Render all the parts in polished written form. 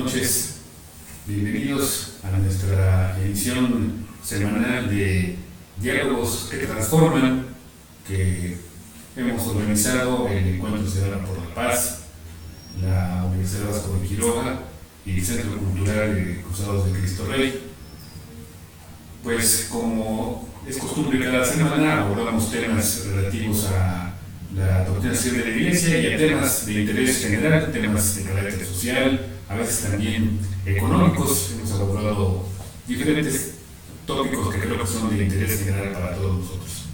noches, bienvenidos a nuestra edición semanal de Diálogos que Transforman, que hemos organizado el Encuentro Ciudadano por la Paz, la Universidad Vasco de Quiroga y el Centro Cultural de Cruzados de Cristo Rey. Pues como es costumbre cada semana, abordamos temas relativos a la doctrina social de la Iglesia y a temas de interés general, temas de carácter social, a veces también económicos. Hemos abordado diferentes tópicos que creo que son de interés general para todos nosotros.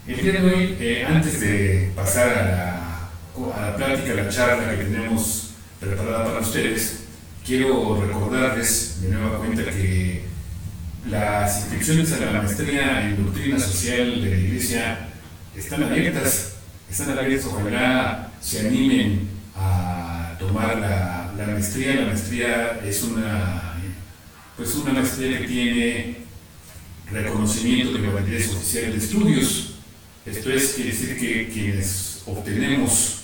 El día de hoy, antes de pasar a la plática, a la charla que tenemos preparada para ustedes, quiero recordarles de nueva cuenta que las inscripciones a la maestría en doctrina social de la Iglesia están abiertas. Ojalá se animen a tomar la maestría. La maestría es una maestría que tiene reconocimiento de validez oficial de estudios. Esto quiere decir que quienes obtenemos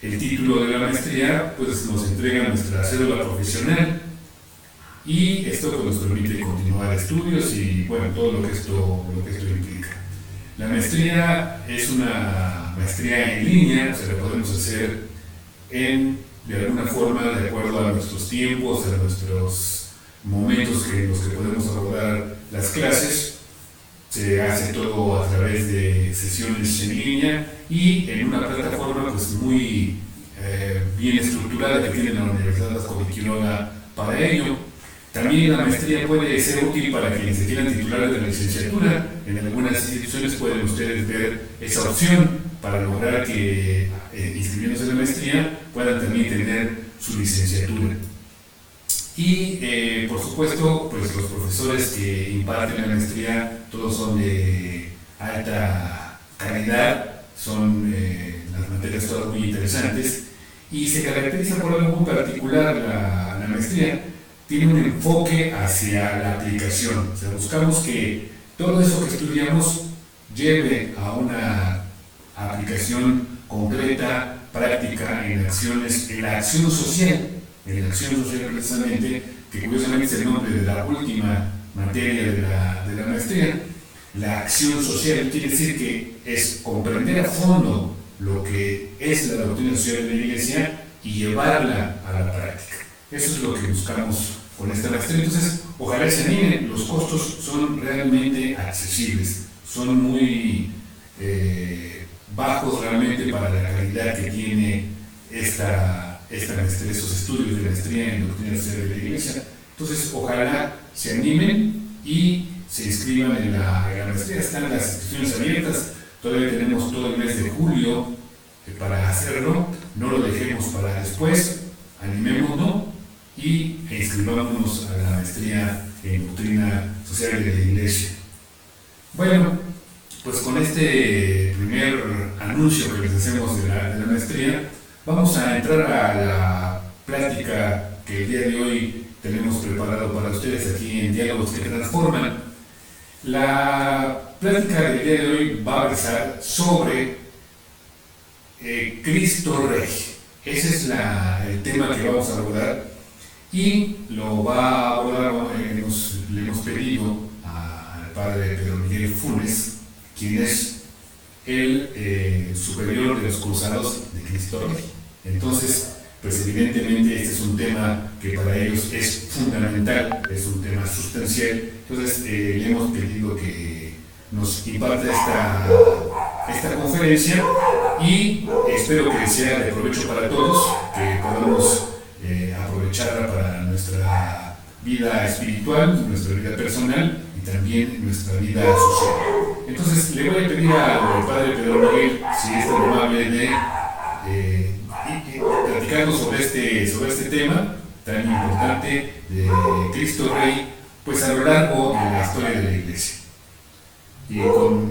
el título de la maestría, pues nos entregan nuestra cédula profesional y esto pues, nos permite continuar estudios y bueno, todo lo que esto implica. La maestría es una maestría en línea, la podemos hacer de alguna forma, de acuerdo a nuestros tiempos, a nuestros momentos en los que podemos abordar las clases. Se hace todo a través de sesiones en línea y en una plataforma pues, muy bien estructurada que tiene la Universidad Vasco de Quiroga para ello. También la maestría puede ser útil para quienes se quieran titular de la licenciatura. En algunas instituciones pueden ustedes ver esa opción para lograr que, inscribiéndose en la maestría, puedan también tener su licenciatura. Y, por supuesto, pues los profesores que imparten la maestría, todos son de alta calidad, son las materias todas muy interesantes, y se caracteriza por algo muy particular la maestría. Tiene un enfoque hacia la aplicación. O sea, buscamos que todo eso que estudiamos lleve a una aplicación concreta, práctica, en la acción social. En la acción social precisamente, que curiosamente es el nombre de la última materia de la maestría. La acción social quiere decir que es comprender a fondo lo que es la doctrina social de la Iglesia y llevarla a la práctica. Eso es lo que buscamos con esta maestría. Entonces, ojalá se animen. Los costos son realmente accesibles, son muy bajos realmente para la calidad que tiene esta maestría, estos estudios de maestría en doctrina social de la Iglesia. Entonces, ojalá se animen y se inscriban en la maestría. Están las inscripciones abiertas, todavía tenemos todo el mes de julio para hacerlo. No lo dejemos para después, animémonos y inscribámonos a la maestría en doctrina social de la Iglesia. Bueno, pues con este primer anuncio que les hacemos de la maestría, vamos a entrar a la plática que el día de hoy tenemos preparado para ustedes aquí en Diálogos que Transforman. La plática del día de hoy va a versar sobre Cristo Rey. Ese es el tema que vamos a abordar. Y lo va a abordar, le hemos pedido al padre Pedro Miguel Funes, quien es el superior de los cruzados de Cristo Rey. Entonces, pues evidentemente este es un tema que para ellos es fundamental, es un tema sustancial. Entonces, le hemos pedido que nos imparta esta conferencia y espero que sea de provecho para todos, que podamos aprovecharla para nuestra vida espiritual, nuestra vida personal y también nuestra vida social. Entonces le voy a pedir al padre Pedro Miguel si es tan amable de platicarnos sobre este tema tan importante de Cristo Rey, pues a lo largo de la historia de la Iglesia. Y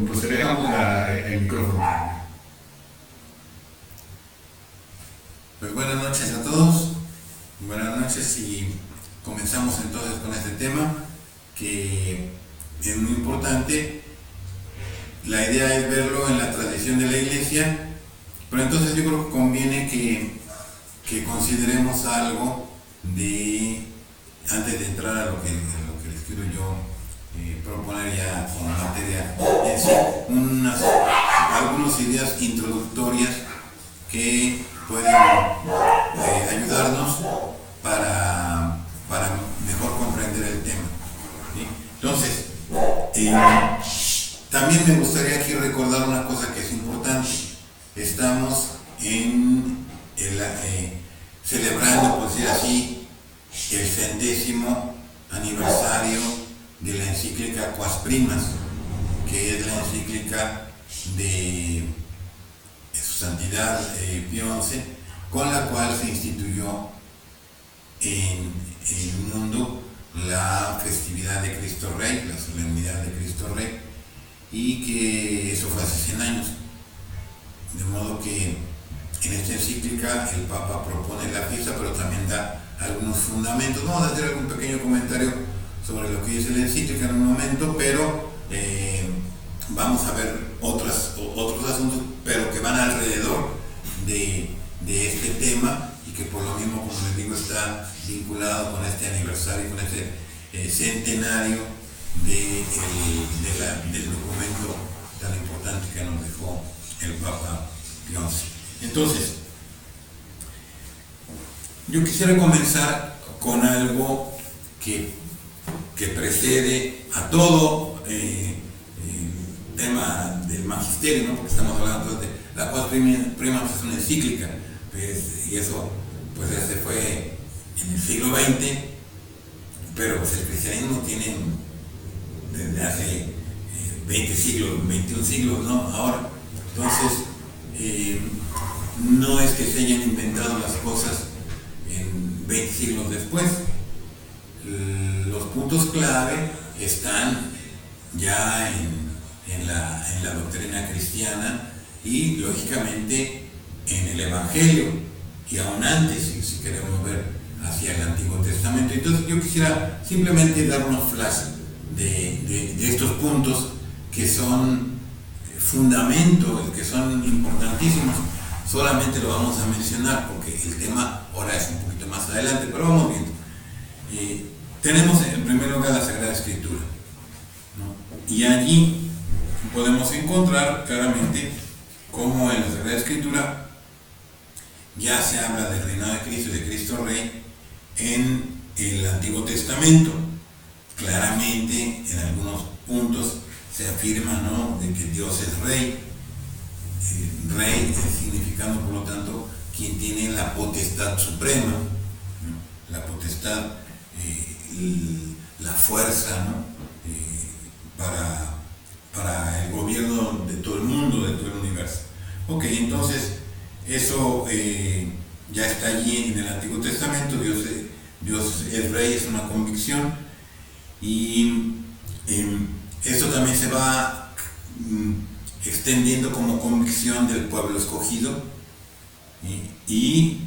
pues te dejamos el micrófono. Pues buenas noches a todos. Buenas noches y comenzamos entonces con este tema que es muy importante. La idea es verlo en la tradición de la Iglesia, pero entonces yo creo que conviene que que consideremos algo de, antes de entrar a lo que les quiero yo proponer ya con materia, es algunas ideas introductorias que pueden ayudarnos para mejor comprender el tema, ¿sí? Entonces, también me gustaría aquí recordar una cosa que es importante. Estamos celebrando, por decir así, el 100º aniversario de la encíclica Quas Primas, que es la encíclica de Su Santidad Pío XI, con la cual se instituyó en el mundo la festividad de Cristo Rey, la solemnidad de Cristo Rey, y que eso fue hace 100 años. De modo que en esta encíclica el Papa propone la fiesta, pero también da algunos fundamentos. Vamos a hacer algún pequeño comentario sobre lo que dice la encíclica en un momento, pero vamos a ver otros asuntos, pero que van alrededor de este tema y que por lo mismo, como les digo, está vinculado con este aniversario, con este centenario del documento tan importante que nos dejó el Papa Pío XI. Entonces, yo quisiera comenzar con algo que precede a todo tema del magisterio, ¿no? Porque estamos hablando de la Quas Primas, es una encíclica, pues, y eso pues se fue en el siglo XX, pero pues, el cristianismo tiene desde hace 20 siglos, 21 siglos, ¿no? Ahora, entonces, no es que se hayan inventado las cosas en 20 siglos después. Los puntos clave están ya en la doctrina cristiana y lógicamente en el Evangelio, y aún antes, si queremos ver hacia el Antiguo Testamento. Entonces yo quisiera simplemente dar unos flashes de estos puntos que son fundamentos, que son importantísimos. Solamente lo vamos a mencionar porque el tema ahora es un poquito más adelante, pero vamos viendo. Tenemos en primer lugar la Sagrada Escritura, ¿no? Y allí podemos encontrar claramente cómo en la Sagrada Escritura ya se habla del reinado de Cristo y de Cristo Rey en el Antiguo Testamento. Claramente en algunos puntos se afirma, ¿no?, de que Dios es Rey. Rey significando, por lo tanto, quien tiene la potestad suprema, ¿no? La potestad, la fuerza, ¿no?, para el gobierno de todo el mundo, de todo el universo. Ok, entonces eso ya está allí en el Antiguo Testamento. Dios es Rey, es una convicción, y esto también se va extendiendo como convicción del pueblo escogido, y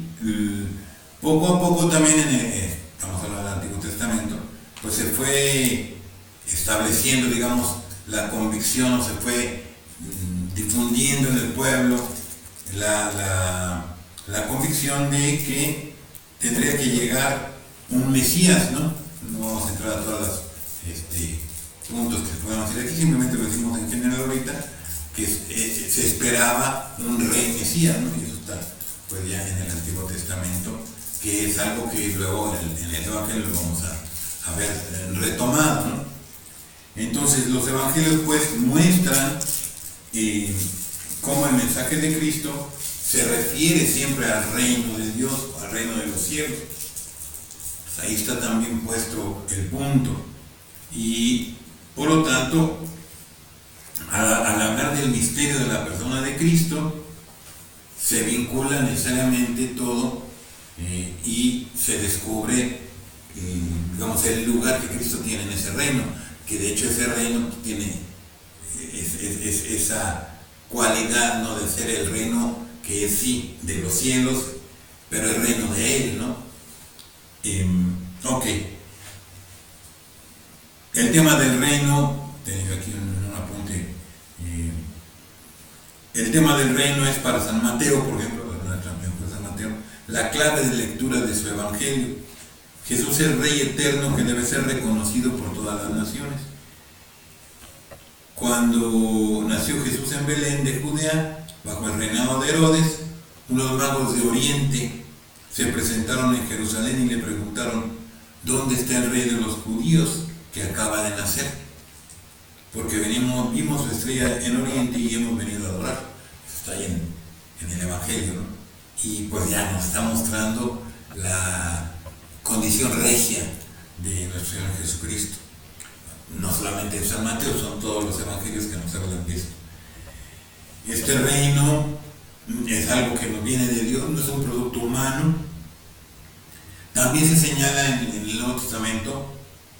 poco a poco también estamos hablando del Antiguo Testamento, pues se fue estableciendo, digamos, la convicción, o se fue difundiendo en el pueblo la convicción de que tendría que llegar un Mesías, ¿no? No vamos a entrar a todos los puntos que podemos decir aquí, simplemente lo decimos en general ahorita, que se esperaba un rey Mesías, ¿no? Y eso está pues ya en el Antiguo Testamento, que es algo que luego en el Evangelio lo vamos a ver retomado, ¿no? Entonces los Evangelios pues muestran cómo el mensaje de Cristo se refiere siempre al reino de Dios, al reino de los cielos. Pues ahí está también puesto el punto. Y por lo tanto, al hablar del misterio de la persona de Cristo, se vincula necesariamente todo y se descubre, digamos, el lugar que Cristo tiene en ese reino, que de hecho ese reino tiene esa cualidad, ¿no?, de ser el reino que es sí de los cielos, pero el reino de Él, ¿no? Ok. El tema del reino, tengo aquí un apunte. El tema del reino es para San Mateo, por ejemplo, San Mateo, la clave de lectura de su evangelio. Jesús es Rey eterno que debe ser reconocido por todas las naciones. Cuando nació Jesús en Belén de Judea, bajo el reinado de Herodes, unos magos de Oriente se presentaron en Jerusalén y le preguntaron: ¿dónde está el Rey de los judíos que acaba de nacer? Porque vimos su estrella en Oriente y hemos venido a adorar. Eso está ahí en el Evangelio, ¿no? Y pues ya nos está mostrando la condición regia de nuestro Señor Jesucristo. No solamente en San Mateo, son todos los evangelios que nos hablan de esto. Este reino es algo que nos viene de Dios, no es un producto humano. También se señala en el Nuevo Testamento,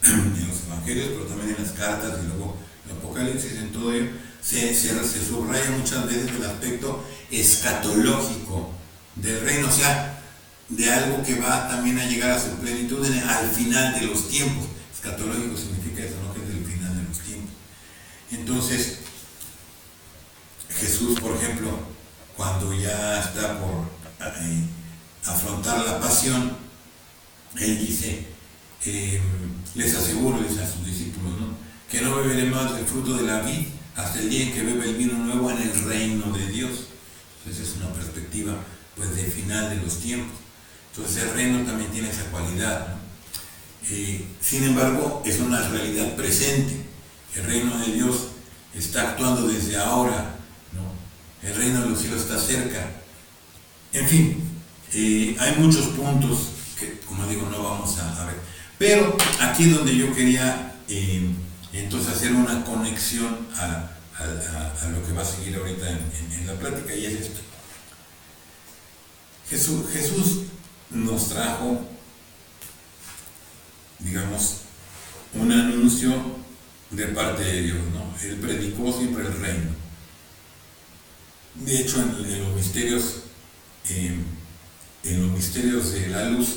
en los evangelios, pero también en las cartas y luego en el Apocalipsis, en todo ello, se subraya muchas veces el aspecto escatológico del reino, o sea, de algo que va también a llegar a su plenitud al final de los tiempos. Escatológico significa eso, ¿no? Que es el final de los tiempos. Entonces, Jesús, por ejemplo, cuando ya está por afrontar la pasión, él dice, les aseguro, dice a sus discípulos, ¿no?, que no beberé más del fruto de la vid hasta el día en que beba el vino nuevo en el reino de Dios. Entonces es una perspectiva pues de final de los tiempos. Entonces el reino también tiene esa cualidad, ¿no? Sin embargo, es una realidad presente. El reino de Dios está actuando desde ahora, ¿no? El reino de los cielos está cerca. En fin, hay muchos puntos que, como digo, no vamos a ver. Pero aquí es donde yo quería entonces hacer una conexión a lo que va a seguir ahorita en la plática, y es esto. Jesús nos trajo, digamos, un anuncio de parte de Dios, ¿no? Él predicó siempre el reino. De hecho, en los misterios de la luz,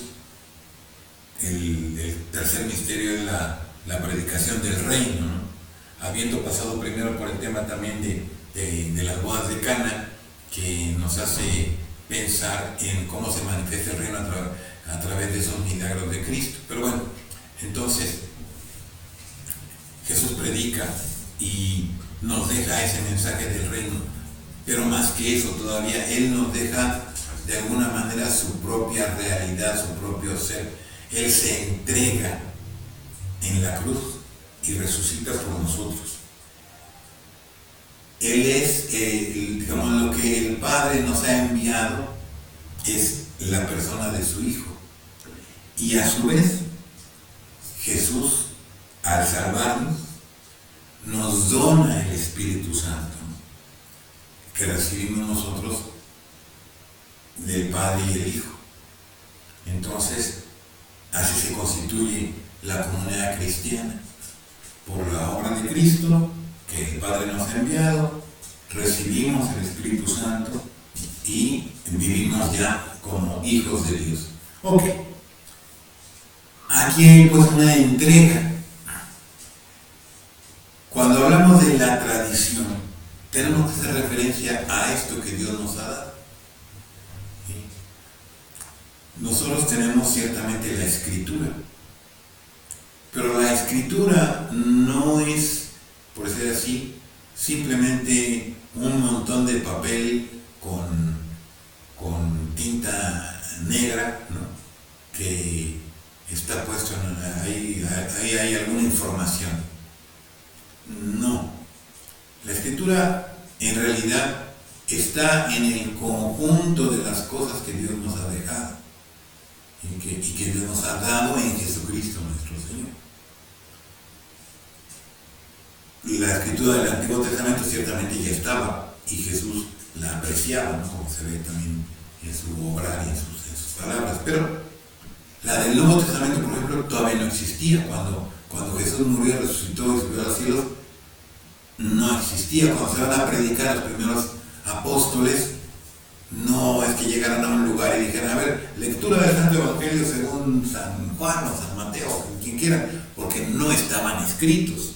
el tercer misterio es la predicación del reino, ¿no? Habiendo pasado primero por el tema también de las bodas de Cana, que nos hace pensar en cómo se manifiesta el reino a través de esos milagros de Cristo. Pero bueno, entonces Jesús predica y nos deja ese mensaje del reino, pero más que eso todavía, Él nos deja de alguna manera su propia realidad, su propio ser. Él se entrega en la cruz y resucita por nosotros. Él es, digamos, lo que el Padre nos ha enviado es la persona de su Hijo. Y a su vez, Jesús, al salvarnos, nos dona el Espíritu Santo, que recibimos nosotros del Padre y el Hijo. Entonces, así se constituye la comunidad cristiana. Por la obra de Cristo, que el Padre nos ha enviado, recibimos el Espíritu Santo y vivimos ya como hijos de Dios. Ok. Aquí hay pues una entrega. Cuando hablamos de la tradición, tenemos que hacer referencia a esto que Dios nos ha dado. ¿Sí? Nosotros tenemos ciertamente la Escritura, pero la Escritura no es, por decir así, simplemente un montón de papel con tinta negra, ¿no?, que está puesto ahí hay alguna información. No. La Escritura en realidad está en el conjunto de las cosas que Dios nos ha dejado y que Dios nos ha dado en Jesucristo nuestro Señor. La Escritura del Antiguo Testamento ciertamente ya estaba y Jesús la apreciaba, ¿no?, como se ve también en su obrar y en sus palabras. Pero la del Nuevo Testamento, por ejemplo, todavía no existía. Cuando Jesús murió, resucitó y subió a los cielos, no existía. Cuando se van a predicar los primeros apóstoles, no es que llegaran a un lugar y dijeran, a ver, lectura del Santo Evangelio según San Juan o San Mateo, quien quiera, porque no estaban escritos.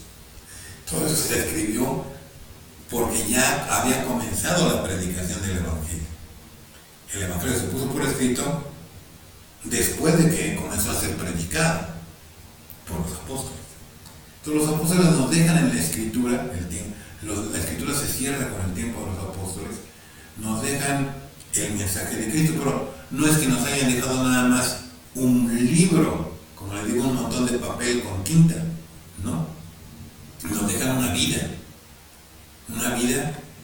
Todo eso se escribió porque ya había comenzado la predicación del Evangelio. El Evangelio se puso por escrito después de que comenzó a ser predicado por los apóstoles. Entonces los apóstoles nos dejan en la escritura, la escritura se cierra con el tiempo de los apóstoles, nos dejan el mensaje de Cristo, pero no es que nos hayan dejado nada más un libro, como les digo, un montón de papel con tinta, ¿no? Nos dejan una vida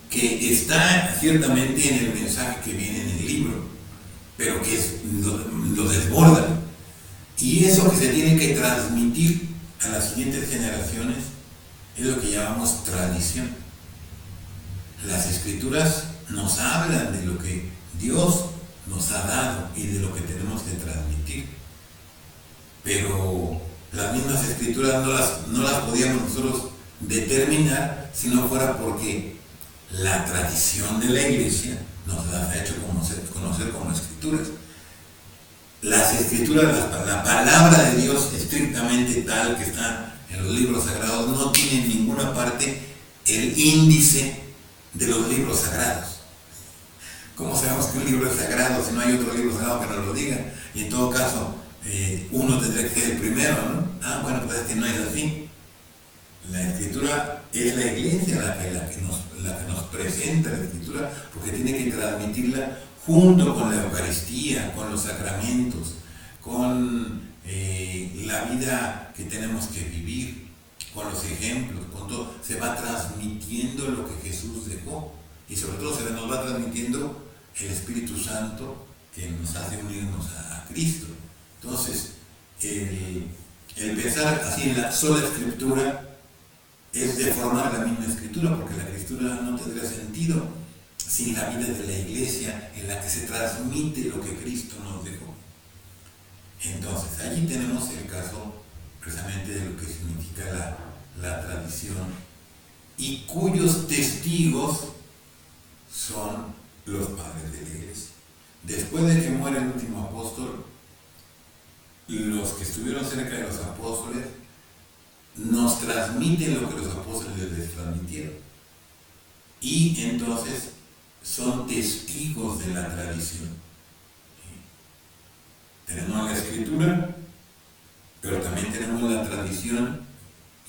que está ciertamente en el mensaje que viene en el libro, pero que lo desborda. Y eso que se tiene que transmitir a las siguientes generaciones es lo que llamamos tradición. Las escrituras nos hablan de lo que Dios nos ha dado y de lo que tenemos que transmitir. Pero las mismas escrituras no las podíamos nosotros determinar si no fuera porque la tradición de la iglesia nos las ha hecho conocer como escrituras. Las escrituras, la palabra de Dios estrictamente tal que está en los libros sagrados, no tiene en ninguna parte el índice de los libros sagrados. ¿Cómo sabemos que un libro es sagrado si no hay otro libro sagrado que nos lo diga? Y en todo caso, uno tendría que ser el primero, ¿no? Bueno, pues es que no es así. La escritura es la iglesia la que nos presenta la escritura, porque tiene que transmitirla junto con la Eucaristía, con los sacramentos, con la vida que tenemos que vivir, con los ejemplos, con todo. Se va transmitiendo lo que Jesús dejó, y sobre todo se nos va transmitiendo el Espíritu Santo que nos hace unirnos a Cristo. Entonces, el pensar así en la sola escritura es deformar la misma escritura, porque la escritura no tendría sentido sin la vida de la iglesia en la que se transmite lo que Cristo nos dejó. Entonces, allí tenemos el caso precisamente de lo que significa la tradición, y cuyos testigos son los padres de la iglesia. Después de que muere el último apóstol, los que estuvieron cerca de los apóstoles nos transmiten lo que los apóstoles les transmitieron, y entonces son testigos de la tradición. Tenemos la escritura, pero también tenemos la tradición,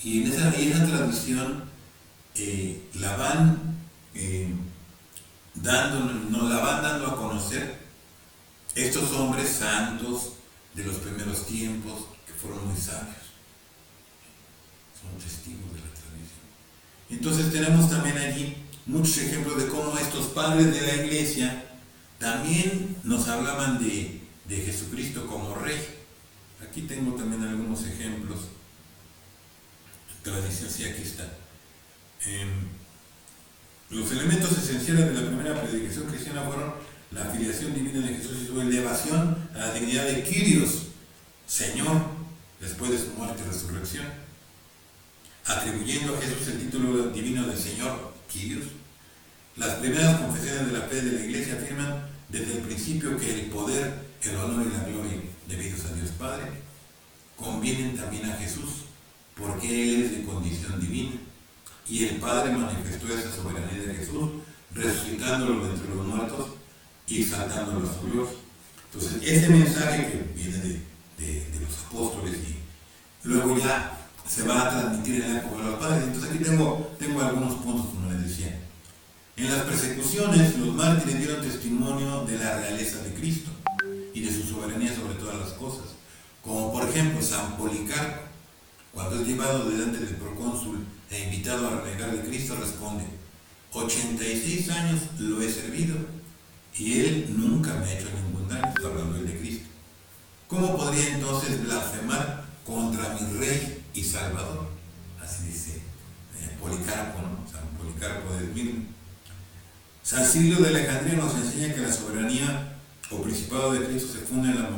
y en esa tradición nos la van dando a conocer estos hombres santos de los primeros tiempos que fueron muy sabios. Son testigos de la tradición. Entonces tenemos también allí muchos ejemplos de cómo estos padres de la iglesia también nos hablaban de Jesucristo como Rey. Aquí tengo también algunos ejemplos. Tradición, sí, aquí está. Los elementos esenciales de la primera predicación cristiana fueron la filiación divina de Jesús y su elevación a la dignidad de Kyrios, Señor, después de su muerte y resurrección, atribuyendo a Jesús el título divino de Señor, Kyrios. Las primeras confesiones de la fe de la Iglesia afirman desde el principio que el poder, el honor y la gloria debidos a Dios Padre convienen también a Jesús, porque Él es de condición divina, y el Padre manifestó esa soberanía de Jesús, resucitándolo de entre los muertos y exaltándolo a su gloria. Entonces, ese mensaje que viene de los apóstoles y luego ya se va a transmitir en la época de los padres. Entonces, aquí tengo algunos puntos, como les decía. En las persecuciones, los mártires dieron testimonio de la realeza de Cristo y de su soberanía sobre todas las cosas. Como por ejemplo, San Policarpo, cuando es llevado delante del procónsul e invitado a renegar de Cristo, responde: 86 años lo he servido y él nunca me ha hecho ningún daño. Está hablando él de Cristo. ¿Cómo podría entonces blasfemar contra mi Rey y Salvador? Así dice Policarpo, ¿no? San Policarpo de Esmirna. San Cirilo de Alejandría nos enseña que la soberanía o principado de Cristo se funda en la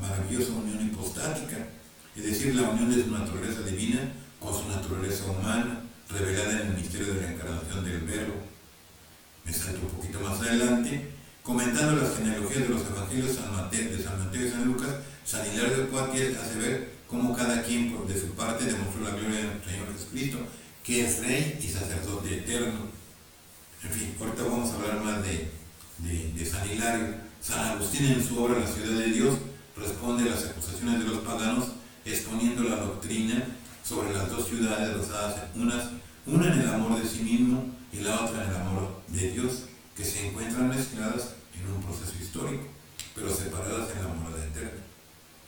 maravillosa unión hipostática, es decir, la unión de su naturaleza divina con su naturaleza humana, revelada en el misterio de la encarnación del Verbo. Me salto un poquito más adelante, comentando las genealogías de los evangelios de San Mateo y San Lucas. San Hilario de Poitiers hace ver cómo cada quien por de su parte demostró la gloria de nuestro Señor Jesucristo, que es Rey y Sacerdote eterno. En fin, ahorita vamos a hablar más de San Hilario. San Agustín, en su obra La ciudad de Dios, responde a las acusaciones de los paganos exponiendo la doctrina sobre las dos ciudades basadas una en el amor de sí mismo y la otra en el amor de Dios, que se encuentran mezcladas en un proceso histórico, pero separadas en la morada eterna.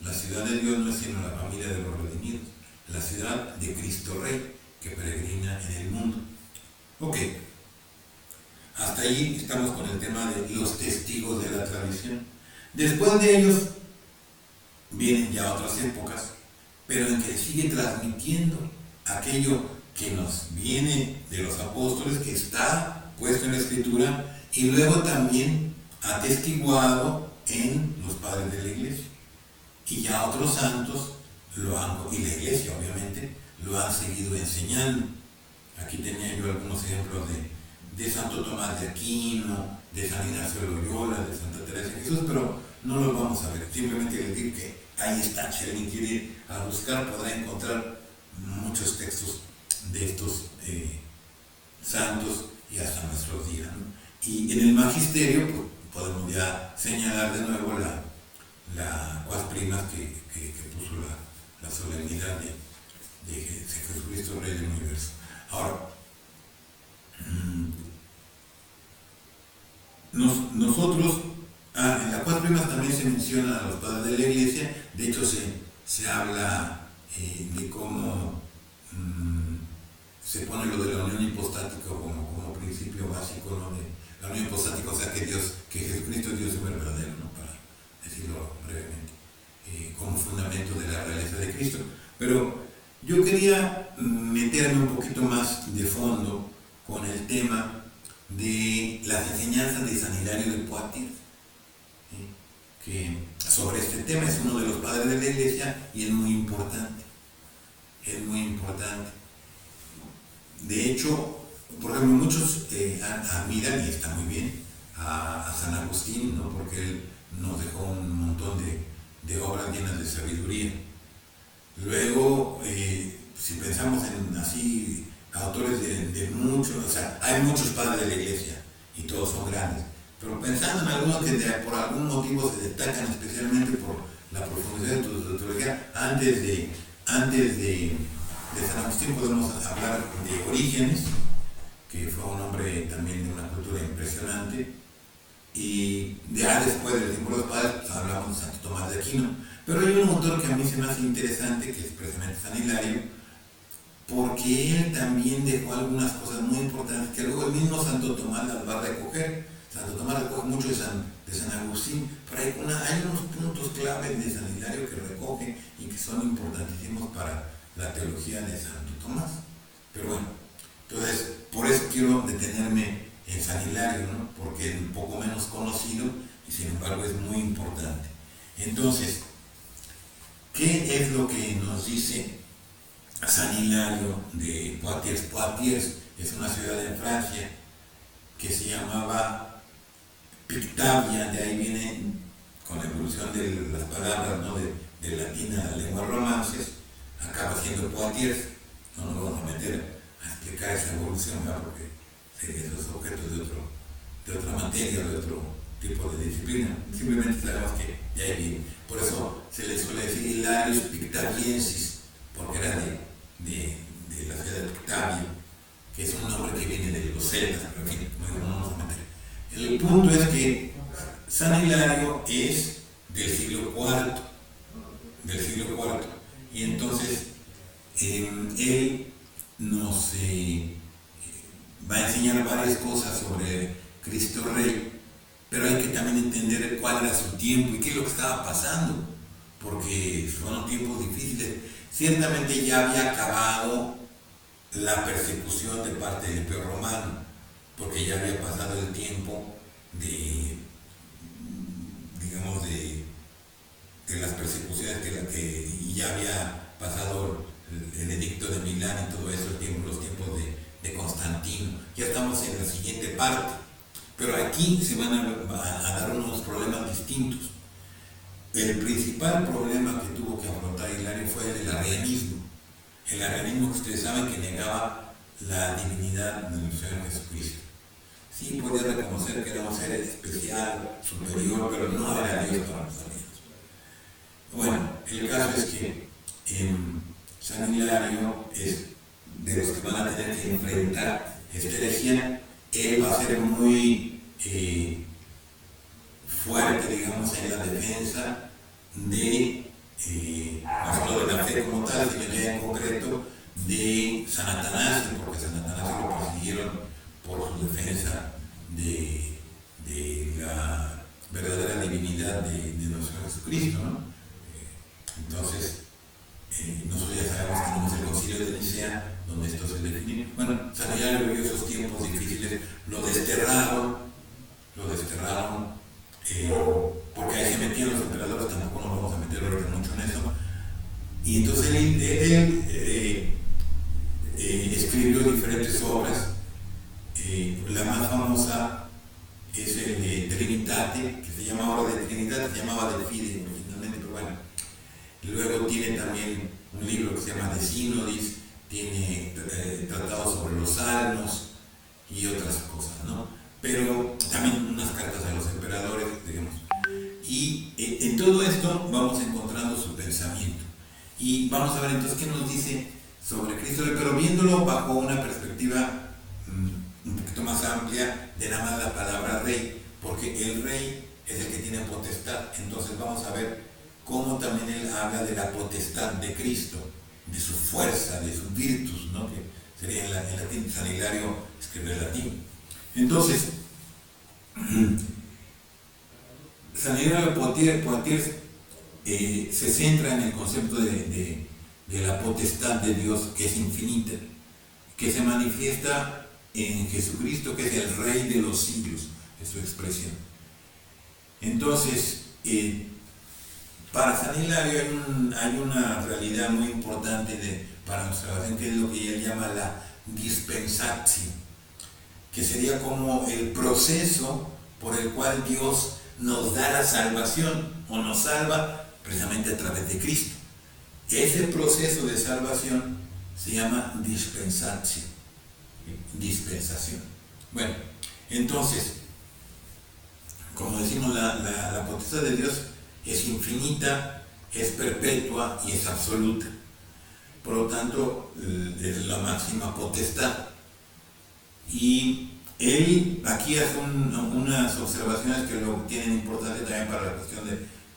La ciudad de Dios no es sino la familia de los redimidos, la ciudad de Cristo Rey, que peregrina en el mundo. Ok, hasta ahí estamos con el tema de los testigos de la tradición. Después de ellos vienen ya otras épocas, pero en que sigue transmitiendo aquello que nos viene de los apóstoles, que está puesto en la Escritura y luego también atestiguado en los padres de la Iglesia. Y ya otros santos y la Iglesia obviamente, lo han seguido enseñando. Aquí tenía yo algunos ejemplos de Santo Tomás de Aquino, de San Ignacio de Loyola, de Santa Teresa de Jesús, pero no los vamos a ver. Simplemente les digo que ahí está, si alguien quiere ir a buscar, podrá encontrar muchos textos de estos santos y hasta nuestros días, ¿no? Y en el magisterio pues, podemos ya señalar de nuevo la cuas primas que puso la solemnidad de Jesucristo, Rey del Universo. Ahora, nosotros, en la cuas primas también se menciona a los padres de la Iglesia. De hecho se habla de cómo se pone lo de la unión hipostática como principio básico, ¿no? De la unión hipostática, o sea que Jesucristo es Dios verdadero, ¿no? Para decirlo brevemente, como fundamento de la realeza de Cristo. Pero yo quería meterme un poquito más de fondo con el tema de las enseñanzas de San Hilario de Poitiers, que sobre este tema es uno de los padres de la Iglesia y es muy importante. Es muy importante. De hecho, por ejemplo, muchos admiran, y está muy bien, a San Agustín, ¿no? Porque él nos dejó un montón de obras llenas de sabiduría. Luego, si pensamos en así, autores de muchos, o sea, hay muchos padres de la Iglesia y todos son grandes, pero pensando en algunos que por algún motivo se destacan especialmente por la profundidad de su teología, antes de San Agustín podemos hablar de Orígenes, que fue un hombre también de una cultura impresionante, y ya después del tiempo de los padres pues, hablamos de Santo Tomás de Aquino. Pero hay un autor que a mí se me hace interesante, que es precisamente San Hilario, porque él también dejó algunas cosas muy importantes que luego el mismo Santo Tomás las va a recoger. Santo Tomás recoge mucho de San Agustín, pero hay unos puntos claves de San Hilario que recoge y que son importantísimos para la teología de Santo Tomás. Pero bueno, entonces por eso quiero detenerme en San Hilario, ¿no? Porque es un poco menos conocido y sin embargo es muy importante. Entonces, ¿qué es lo que nos dice San Hilario de Poitiers? Poitiers es una ciudad en Francia que se llamaba Pictavia, de ahí viene con la evolución de las palabras, ¿no? de latín a lenguas romances, acaba siendo Poitiers. No nos vamos a meter a explicar esa evolución, ¿verdad? Porque serían esos objetos de otra materia, de otro tipo de disciplina. Simplemente sabemos que de ahí viene. Por eso se le suele decir Hilarius Pictaviensis, porque era de la ciudad de Pictavia, que es un nombre que viene de los celtas, pero en fin, no vamos a meter. El punto es que San Hilario es del siglo IV, y entonces él nos va a enseñar varias cosas sobre Cristo Rey, pero hay que también entender cuál era su tiempo y qué es lo que estaba pasando, porque fueron tiempos difíciles. Ciertamente ya había acabado la persecución de parte del Imperio Romano, porque ya había pasado el tiempo de las persecuciones y ya había pasado el edicto de Milán y todo eso, los tiempos de Constantino. Ya estamos en la siguiente parte, pero aquí se van a dar unos problemas distintos. El principal problema que tuvo que afrontar Hilario fue el arrianismo. El arrianismo, que ustedes saben que negaba la divinidad del Señor Jesucristo. Sí podía reconocer que era un ser especial, superior, pero no era Dios para los amigos. Bueno, el caso es que San Hilario es de los que van a tener que enfrentar esta herejía. Él va a ser muy fuerte, digamos, en la defensa de no solo de la fe como tal, sino ya en concreto de San Atanasio, porque San Atanasio lo persiguieron por su defensa de la verdadera divinidad de nuestro Jesucristo, ¿no? Entonces, nosotros ya sabemos que tenemos el Concilio de Nicea, donde esto se define. Bueno, San Hilario vivió esos tiempos difíciles, lo desterraron, porque ahí se metían los emperadores, tampoco nos vamos a meter ahorita mucho en eso. Y entonces él escribió diferentes obras. La más famosa es el de Trinitate, que se llama obra de Trinidad, se llamaba De Fide originalmente, pero bueno. Luego tiene también un libro que se llama De Synodis, tiene tratados sobre los salmos y otras cosas, ¿no? Pero también unas cartas a los emperadores, digamos. Y en todo esto vamos encontrando su pensamiento. Y vamos a ver entonces qué nos dice sobre Cristo, pero viéndolo bajo una perspectiva un poquito más amplia de nada más la palabra rey, porque el rey es el que tiene potestad. Entonces vamos a ver cómo también él habla de la potestad de Cristo, de su fuerza, de su virtus, ¿no? Que sería en latín. San Hilario escribe en latín. Entonces, San Hilario Poitiers se centra en el concepto de la potestad de Dios, que es infinita, que se manifiesta en Jesucristo, que es el Rey de los siglos, es su expresión. Entonces, para San Hilario hay una realidad muy importante para nuestra oración, que es lo que él llama la dispensatio, que sería como el proceso por el cual Dios nos da la salvación, o nos salva precisamente a través de Cristo. Ese proceso de salvación se llama dispensatio, dispensación. Bueno, entonces, como decimos, la potestad de Dios es infinita, es perpetua y es absoluta. Por lo tanto, es la máxima potestad. Y él aquí hace unas observaciones que lo tienen importante también para la cuestión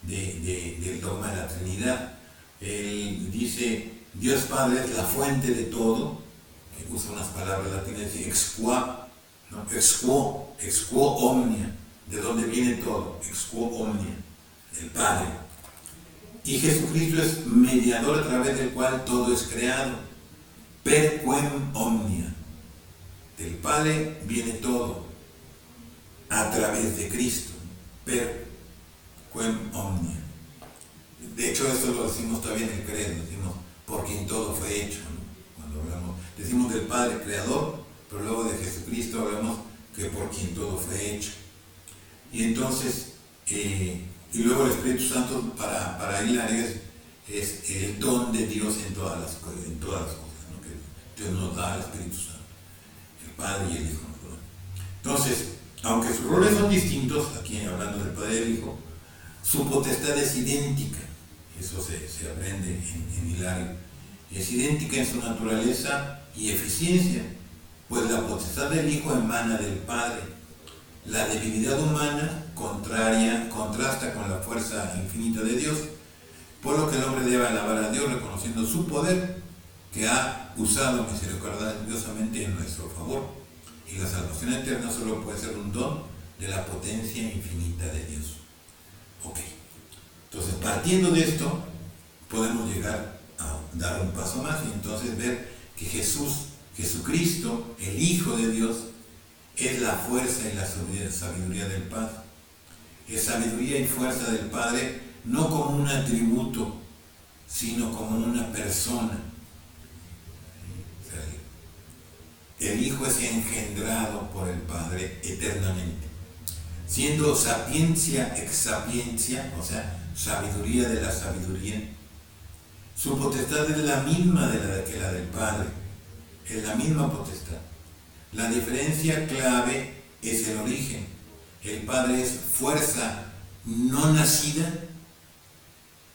del dogma de la Trinidad. Él dice: Dios Padre es la fuente de todo, que usa unas palabras latinas, dice ex qua, ¿no? Ex quo omnia, de donde viene todo, ex quo omnia, el Padre. Y Jesucristo es mediador a través del cual todo es creado, per quem omnia. Del Padre viene todo, a través de Cristo, per quem omnia. De hecho, esto lo decimos todavía en el credo, decimos, por quien todo fue hecho, ¿no? Cuando hablamos, decimos del Padre creador, pero luego de Jesucristo hablamos que por quien todo fue hecho. Y entonces, y luego el Espíritu Santo para Hilario es el don de Dios en todas las cosas, ¿no? Que Dios nos da al Espíritu Santo, el Padre y el Hijo, ¿no? Entonces, aunque sus roles son distintos, aquí hablando del Padre y del Hijo, su potestad es idéntica. Eso se aprende en Hilario. Es idéntica en su naturaleza y eficiencia, pues la potestad del Hijo emana del Padre. La divinidad humana contrasta con la fuerza infinita de Dios, por lo que el hombre debe alabar a Dios reconociendo su poder, que ha usado misericordiosamente en nuestro favor. Y la salvación eterna solo puede ser un don de la potencia infinita de Dios. Ok. Entonces, partiendo de esto, podemos llegar a dar un paso más y entonces ver que Jesucristo, el Hijo de Dios, es la fuerza y la sabiduría del Padre. Es sabiduría y fuerza del Padre no como un atributo, sino como una persona. El Hijo es engendrado por el Padre eternamente, siendo sapiencia ex sapiencia, o sea, sabiduría de la sabiduría. Su potestad es la misma que la del Padre, es la misma potestad. La diferencia clave es el origen. El Padre es fuerza no nacida,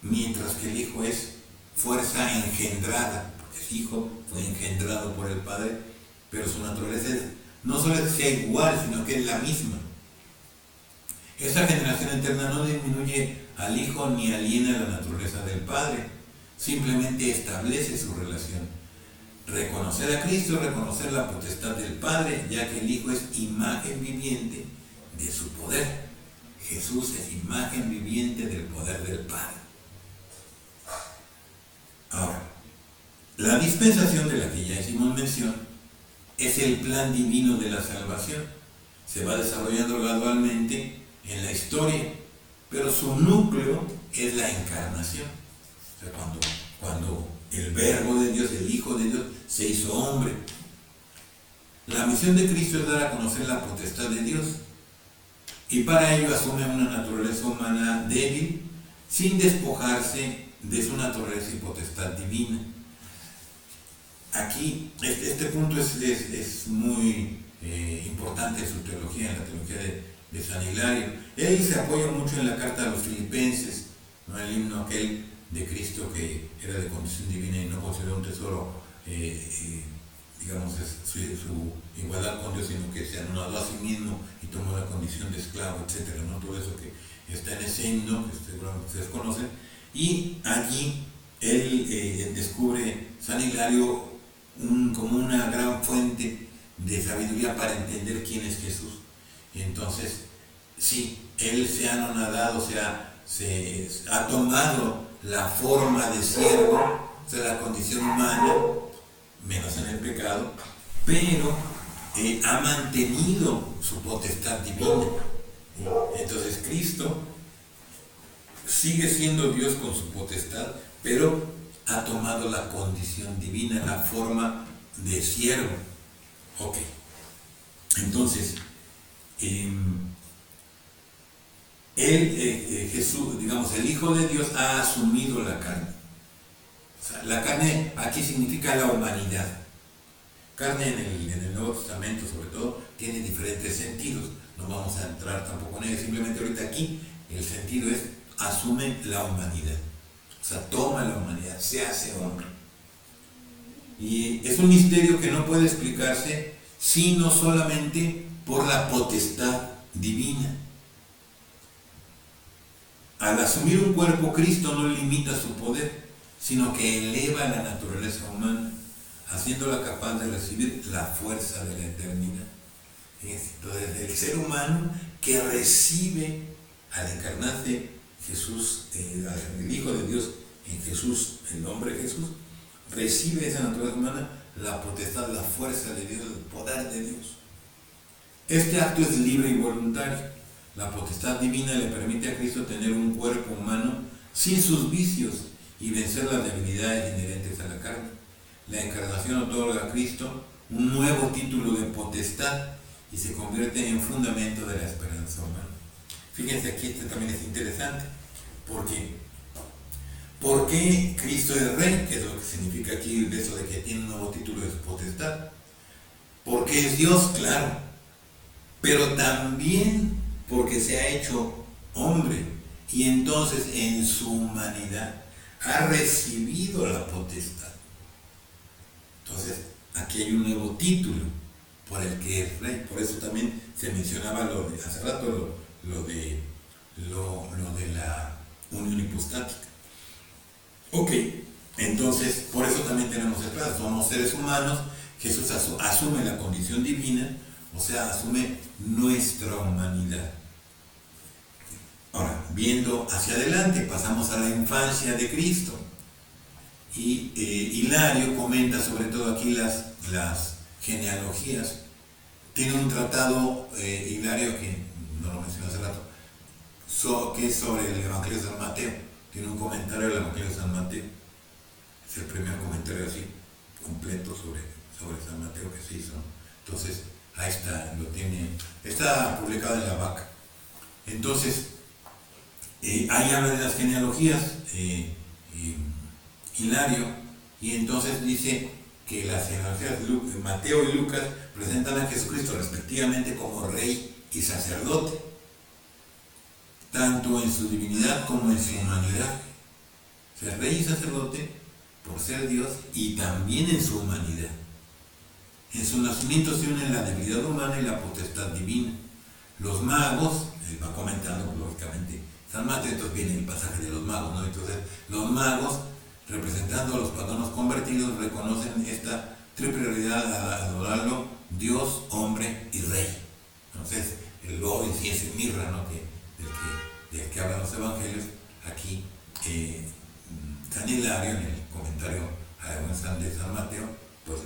mientras que el Hijo es fuerza engendrada, porque el Hijo fue engendrado por el Padre, pero su naturaleza no solo es que sea igual, sino que es la misma. Esa generación eterna no disminuye al Hijo ni aliena la naturaleza del Padre, simplemente establece su relación. Reconocer a Cristo, reconocer la potestad del Padre, ya que el Hijo es imagen viviente de su poder. Jesús es imagen viviente del poder del Padre. Ahora, la dispensación de la que ya hicimos mención es el plan divino de la salvación. Se va desarrollando gradualmente en la historia, pero su núcleo es la encarnación. O sea, cuando el Verbo de Dios, el Hijo de Dios, se hizo hombre. La misión de Cristo es dar a conocer la potestad de Dios, y para ello asume una naturaleza humana débil, sin despojarse de su naturaleza y potestad divina. Aquí, este punto es muy importante en su teología, en la teología de San Hilario. Él se apoya mucho en la carta a los Filipenses, ¿no? El himno aquel de Cristo que era de condición divina y no consideró un tesoro, digamos, su igualdad con Dios, sino que se anonadó a sí mismo y tomó la condición de esclavo, etc., ¿no? Todo eso que está en ese himno, que seguramente ustedes conocen, y allí él descubre, San Hilario, como una gran fuente de sabiduría para entender quién es Jesús. Y entonces, sí, él se ha anonadado, se ha tomado la forma de siervo, o sea, la condición humana, menos en el pecado, pero ha mantenido su potestad divina. Entonces Cristo sigue siendo Dios con su potestad, pero ha tomado la condición divina, la forma de siervo. Ok, entonces Jesús, digamos, el Hijo de Dios ha asumido la carne. O sea, la carne aquí significa la humanidad. Carne en el Nuevo Testamento, sobre todo, tiene diferentes sentidos. No vamos a entrar tampoco en ello, simplemente ahorita aquí el sentido es asume la humanidad. O sea, toma la humanidad, se hace hombre. Y es un misterio que no puede explicarse sino solamente por la potestad divina. Al asumir un cuerpo, Cristo no limita su poder, sino que eleva la naturaleza humana, haciéndola capaz de recibir la fuerza de la eternidad. Entonces, el ser humano que recibe al encarnarse Jesús, el Hijo de Dios en Jesús, el hombre Jesús, recibe esa naturaleza humana, la potestad, la fuerza de Dios, el poder de Dios. Este acto es libre y voluntario. La potestad divina le permite a Cristo tener un cuerpo humano sin sus vicios y vencer las debilidades inherentes a la carne. La encarnación otorga a Cristo un nuevo título de potestad y se convierte en fundamento de la esperanza humana. Fíjense aquí, también es interesante, porque ¿por qué Cristo es rey? Que es lo que significa aquí eso de que tiene un nuevo título de potestad. Porque es Dios, claro, pero también porque se ha hecho hombre y entonces en su humanidad ha recibido la potestad. Entonces, aquí hay un nuevo título por el que es rey. Por eso también se mencionaba hace rato lo de la unión hipostática. Ok, entonces, por eso también tenemos esperanza. Somos seres humanos, Jesús asume la condición divina, o sea, asume nuestra humanidad. Ahora, viendo hacia adelante, pasamos a la infancia de Cristo. Y Hilario comenta sobre todo aquí las genealogías. Tiene un tratado, Hilario, que no lo mencioné hace rato, que es sobre el Evangelio de San Mateo. Tiene un comentario del Evangelio de San Mateo. Es el primer comentario así, completo sobre San Mateo que se hizo. Entonces, ahí está, lo tiene, está publicado en la Vaca. Entonces, ahí habla de las genealogías, Hilario, y entonces dice que las evangelistas Mateo y Lucas presentan a Jesucristo respectivamente como rey y sacerdote, tanto en su divinidad como en su humanidad. O sea, rey y sacerdote por ser Dios y también en su humanidad. En su nacimiento se unen la debilidad humana y la potestad divina. Los magos, va comentando lógicamente San Mateo, entonces viene el pasaje de los magos, ¿no? Entonces los magos, representando a los paganos convertidos, reconocen esta triple realidad al adorarlo, Dios, hombre y rey. Entonces el oro, incienso y mirra, ¿no? del que hablan los evangelios, aquí San Hilario, en el comentario a de San Mateo, pues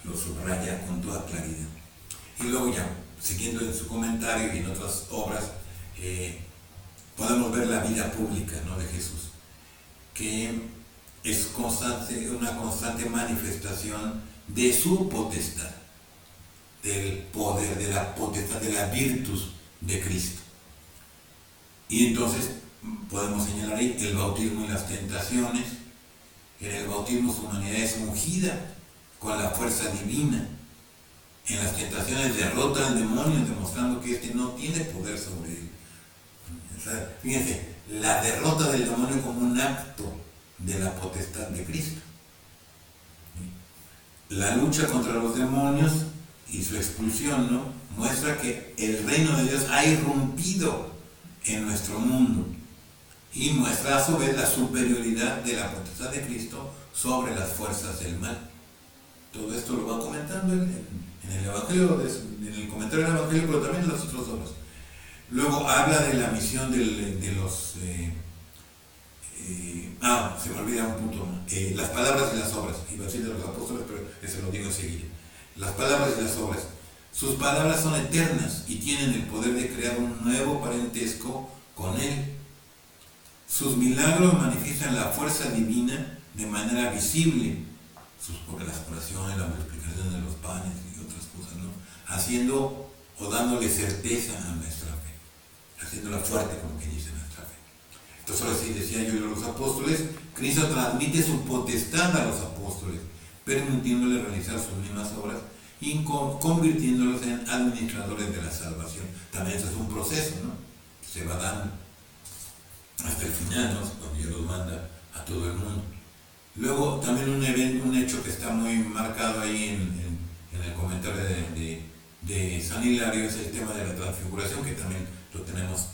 lo subraya con toda claridad. Y luego ya, siguiendo en su comentario y en otras obras, podemos ver la vida pública, ¿no? de Jesús, que es una constante manifestación de su potestad, del poder, de la potestad, de la virtus de Cristo. Y entonces podemos señalar ahí el bautismo y las tentaciones. En el bautismo su humanidad es ungida con la fuerza divina. En las tentaciones derrota al demonio, demostrando que éste no tiene poder sobre él. O sea, fíjense, la derrota del demonio como un acto de la potestad de Cristo. La lucha contra los demonios y su expulsión, ¿no? Muestra que el reino de Dios ha irrumpido en nuestro mundo y muestra a su vez la superioridad de la potestad de Cristo sobre las fuerzas del mal. Todo esto lo va comentando en el Evangelio, en el comentario del Evangelio, pero también en las otras obras. Luego habla de la misión de los... se me olvida un punto. Las palabras y las obras. Iba a decir de los apóstoles, pero eso lo digo enseguida. Las palabras y las obras. Sus palabras son eternas y tienen el poder de crear un nuevo parentesco con Él. Sus milagros manifiestan la fuerza divina de manera visible. Las curaciones, la multiplicación de los panes y otras cosas, ¿no? Haciendo o dándole certeza a nuestra fe, haciéndola fuerte, como que dice nuestra fe. Entonces ahora sí decía yo de los apóstoles, Cristo transmite su potestad a los apóstoles, permitiéndoles realizar sus mismas obras y convirtiéndolos en administradores de la salvación. También eso es un proceso, ¿no? Se va dando hasta el final, ¿no? Cuando Dios los manda a todo el mundo. Luego también un hecho que está muy marcado ahí en el comentario de San Hilario es el tema de la transfiguración, que también lo tenemos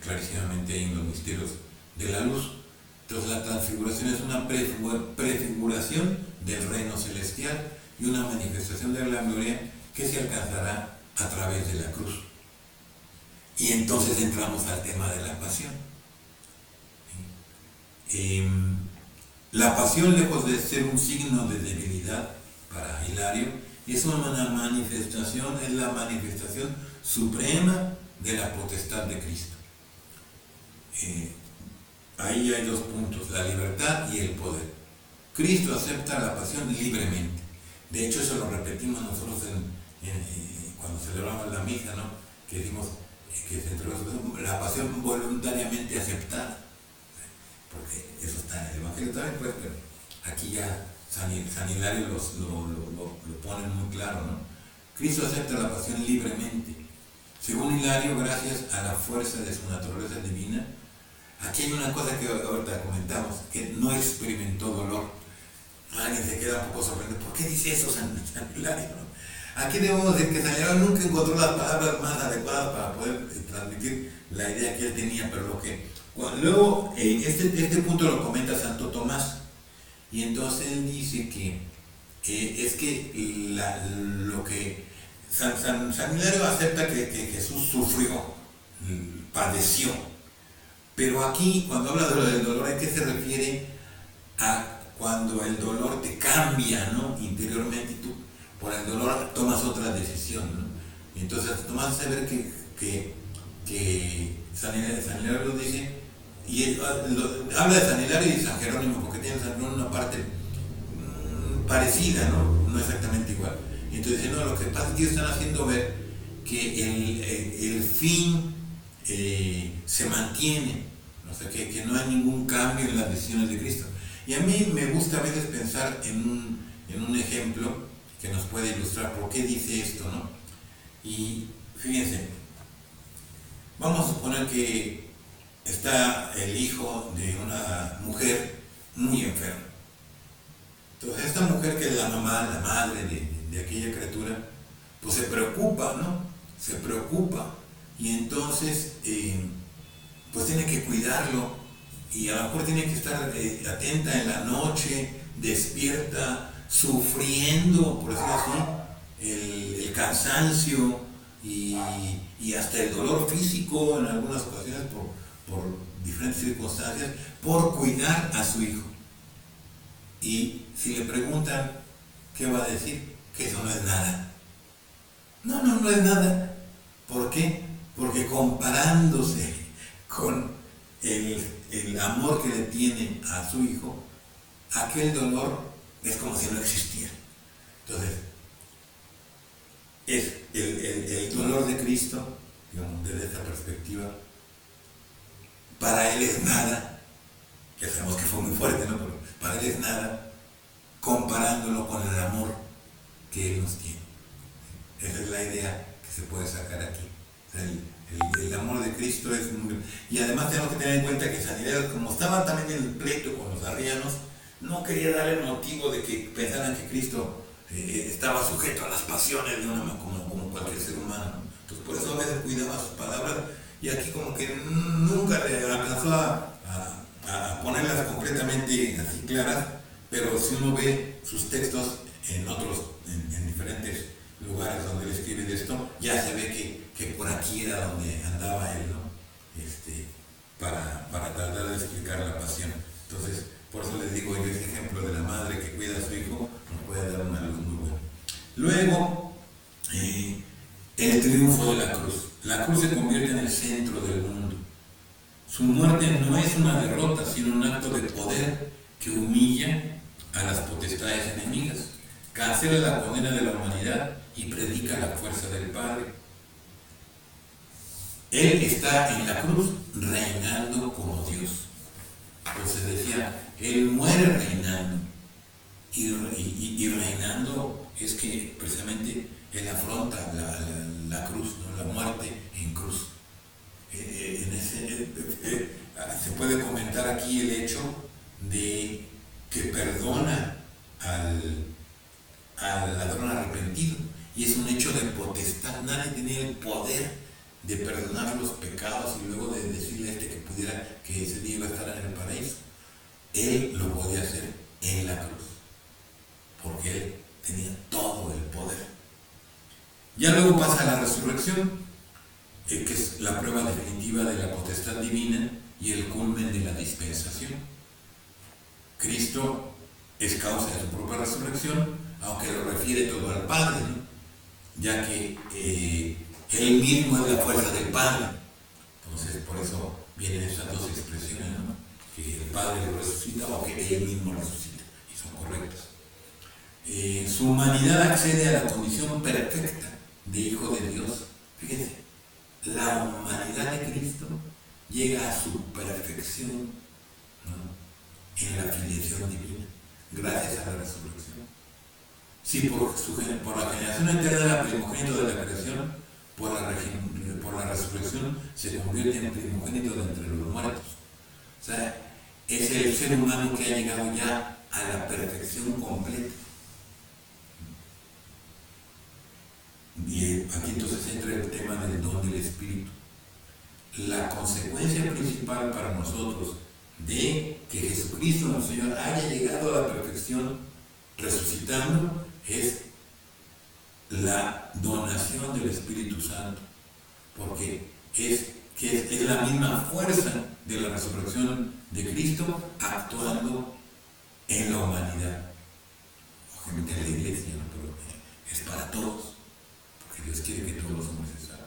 clarísimamente ahí en los misterios de la luz. Entonces la transfiguración es una prefiguración del reino celestial y una manifestación de la gloria que se alcanzará a través de la cruz. Y entonces entramos al tema de la pasión. La pasión, lejos de ser un signo de debilidad para Hilario, es una manifestación, es la manifestación suprema de la potestad de Cristo. Ahí hay dos puntos, la libertad y el poder. Cristo acepta la pasión libremente. De hecho, eso lo repetimos nosotros cuando celebramos la misa, ¿no? Que decimos que se entregó la pasión voluntariamente aceptada. Porque eso está en el Evangelio también, pues, pero aquí ya San Hilario lo pone muy claro, ¿no? Cristo acepta la pasión libremente. Según Hilario, gracias a la fuerza de su naturaleza divina, aquí hay una cosa que ahorita comentamos, que no experimentó dolor. Alguien se queda un poco sorprendido. ¿Por qué dice eso San Hilario? Aquí debemos decir que San Hilario nunca encontró las palabras más adecuadas para poder transmitir la idea que él tenía, pero lo que... Luego, este punto lo comenta Santo Tomás, y entonces él dice que es que lo que San Hilario acepta que Jesús sufrió, padeció, pero aquí cuando habla de lo del dolor, ¿a qué se refiere? A cuando el dolor te cambia, ¿no? Interiormente, y tú por el dolor tomas otra decisión, ¿no? Y entonces Tomás hace ver que San Hilario lo dice. Y él habla de San Hilario y de San Jerónimo, porque tienen San Jerónimo una parte parecida, no exactamente igual. Y entonces dice, no, lo que pasa es que ellos están haciendo ver que el fin se mantiene, o sea, que no hay ningún cambio en las decisiones de Cristo. Y a mí me gusta a veces pensar en en un ejemplo que nos puede ilustrar por qué dice esto, ¿no? Y fíjense, vamos a suponer que está el hijo de una mujer muy enferma. Entonces esta mujer, que es la mamá, la madre de aquella criatura, pues se preocupa, ¿no? Se preocupa, y entonces pues tiene que cuidarlo, y a lo mejor tiene que estar atenta en la noche, despierta, sufriendo, por decirlo así, el cansancio y hasta el dolor físico en algunas ocasiones por diferentes circunstancias, por cuidar a su hijo. Y si le preguntan, ¿qué va a decir? Que eso no es nada. No es nada. ¿Por qué? Porque comparándose con el amor que le tiene a su hijo, aquel dolor es como si no existiera. Entonces, es el dolor de Cristo, digamos, desde esta perspectiva, para él es nada. Ya sabemos que fue muy fuerte, ¿no? Pero para él es nada, comparándolo con el amor que él nos tiene. Esa es la idea que se puede sacar aquí. O sea, el amor de Cristo es muy... Y además tenemos que tener en cuenta que San Ireneo, como estaba también en el pleito con los arrianos, no quería darle motivo de que pensaran que Cristo estaba sujeto a las pasiones de como cualquier ser humano. Entonces por eso a veces cuidaba sus palabras, y aquí como que nunca le alcanzó a ponerlas completamente así claras, pero si uno ve sus textos en diferentes lugares donde él escribe de esto, ya se ve que por aquí era donde andaba él, ¿no? Para tratar de explicar la pasión. Entonces, por eso les digo yo, ese ejemplo de la madre que cuida a su hijo nos puede dar una luz muy buena. Luego, el triunfo de la cruz. La cruz se convierte en el centro del mundo. Su muerte no es una derrota, sino un acto de poder que humilla a las potestades enemigas, cancela la condena de la humanidad y predica la fuerza del Padre. Él está en la cruz reinando como Dios. Entonces decía, Él muere reinando. Y reinando es que precisamente Él afronta la cruz, ¿no? La muerte en cruz. Se puede comentar aquí el hecho de que perdona al ladrón arrepentido, y es un hecho de potestad. Nadie tenía el poder de perdonar los pecados y luego de decirle a que ese día iba a estar en el paraíso. Él lo podía hacer en la cruz, porque él tenía todo el poder. Ya luego pasa la resurrección, que es la prueba definitiva de la potestad divina y el culmen de la dispensación. Cristo es causa de su propia resurrección, aunque lo refiere todo al Padre, ¿no? Ya que Él mismo es la fuerza del Padre. Entonces, por eso vienen esas dos expresiones, ¿no? Que el Padre lo resucita o que Él mismo resucita, y son correctas. Su humanidad accede a la condición perfecta de Hijo de Dios. Fíjense, la humanidad de Cristo llega a su perfección, ¿no? En la filiación divina, gracias a la resurrección. Si por la generación eterna del primogénito de la creación, por la resurrección se convierte en primogénito de entre los muertos. O sea, es el ser humano que ha llegado ya a la perfección completa. Y aquí entonces entra el tema del don del Espíritu. La consecuencia principal para nosotros de que Jesucristo, nuestro Señor, haya llegado a la perfección resucitando es la donación del Espíritu Santo, porque es la misma fuerza de la resurrección de Cristo actuando en la humanidad, obviamente en la iglesia, ¿no? Pero es para todos, porque Dios quiere que todos los hombres se salven.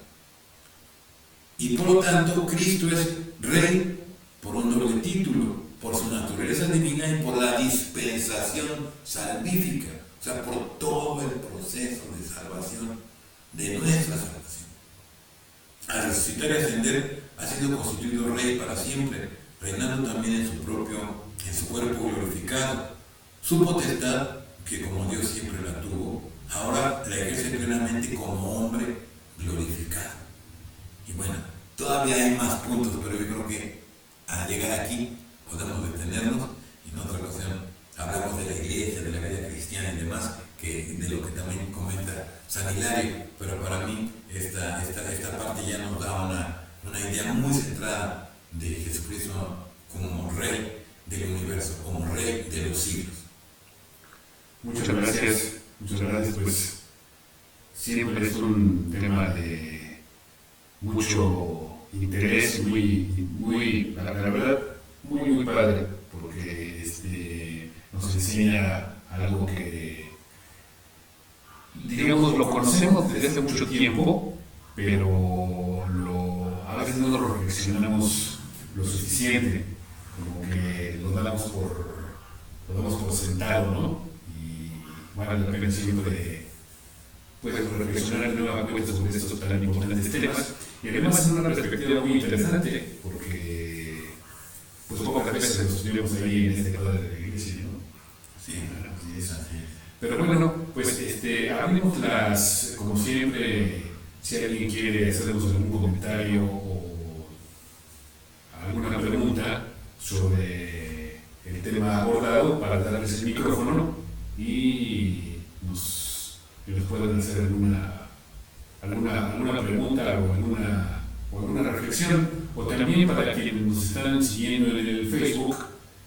Y por lo tanto, Cristo es Rey por un doble título, por su naturaleza divina y por la dispensación salvífica, o sea, por todo el proceso de salvación, de nuestra salvación. Al resucitar y ascender, ha sido constituido Rey para siempre, reinando también en su cuerpo glorificado. Su potestad que como Dios siempre la tuvo, ahora la ejerce plenamente como hombre glorificado. Y bueno, todavía hay más puntos, pero yo creo que al llegar aquí podemos detenernos y en otra ocasión hablamos de la iglesia, de la vida cristiana y demás, que de lo que también comenta San Hilario, pero para mí esta parte ya nos da una idea muy centrada de Jesucristo como Rey del universo, como Rey de los siglos. Muchas gracias, pues siempre es un tema de mucho interés, la verdad, muy padre, porque nos enseña algo que, digamos, lo conocemos desde hace mucho tiempo, pero a veces no lo reflexionamos lo suficiente, como que lo damos por sentado, ¿no? Y vale la pena siempre pues, reflexionar de nueva cuenta sobre estos tan importantes temas, y además es una perspectiva muy interesante, porque pues pocas veces los estudiamos ahí en este padre de la iglesia, ¿no? Sí, así es. Pero bueno, pues abrimos como siempre, si alguien quiere hacernos algún comentario o alguna pregunta sobre el tema abordado, para darles el micrófono y nos pueden hacer alguna pregunta o alguna reflexión, o también para quienes nos están siguiendo en el Facebook,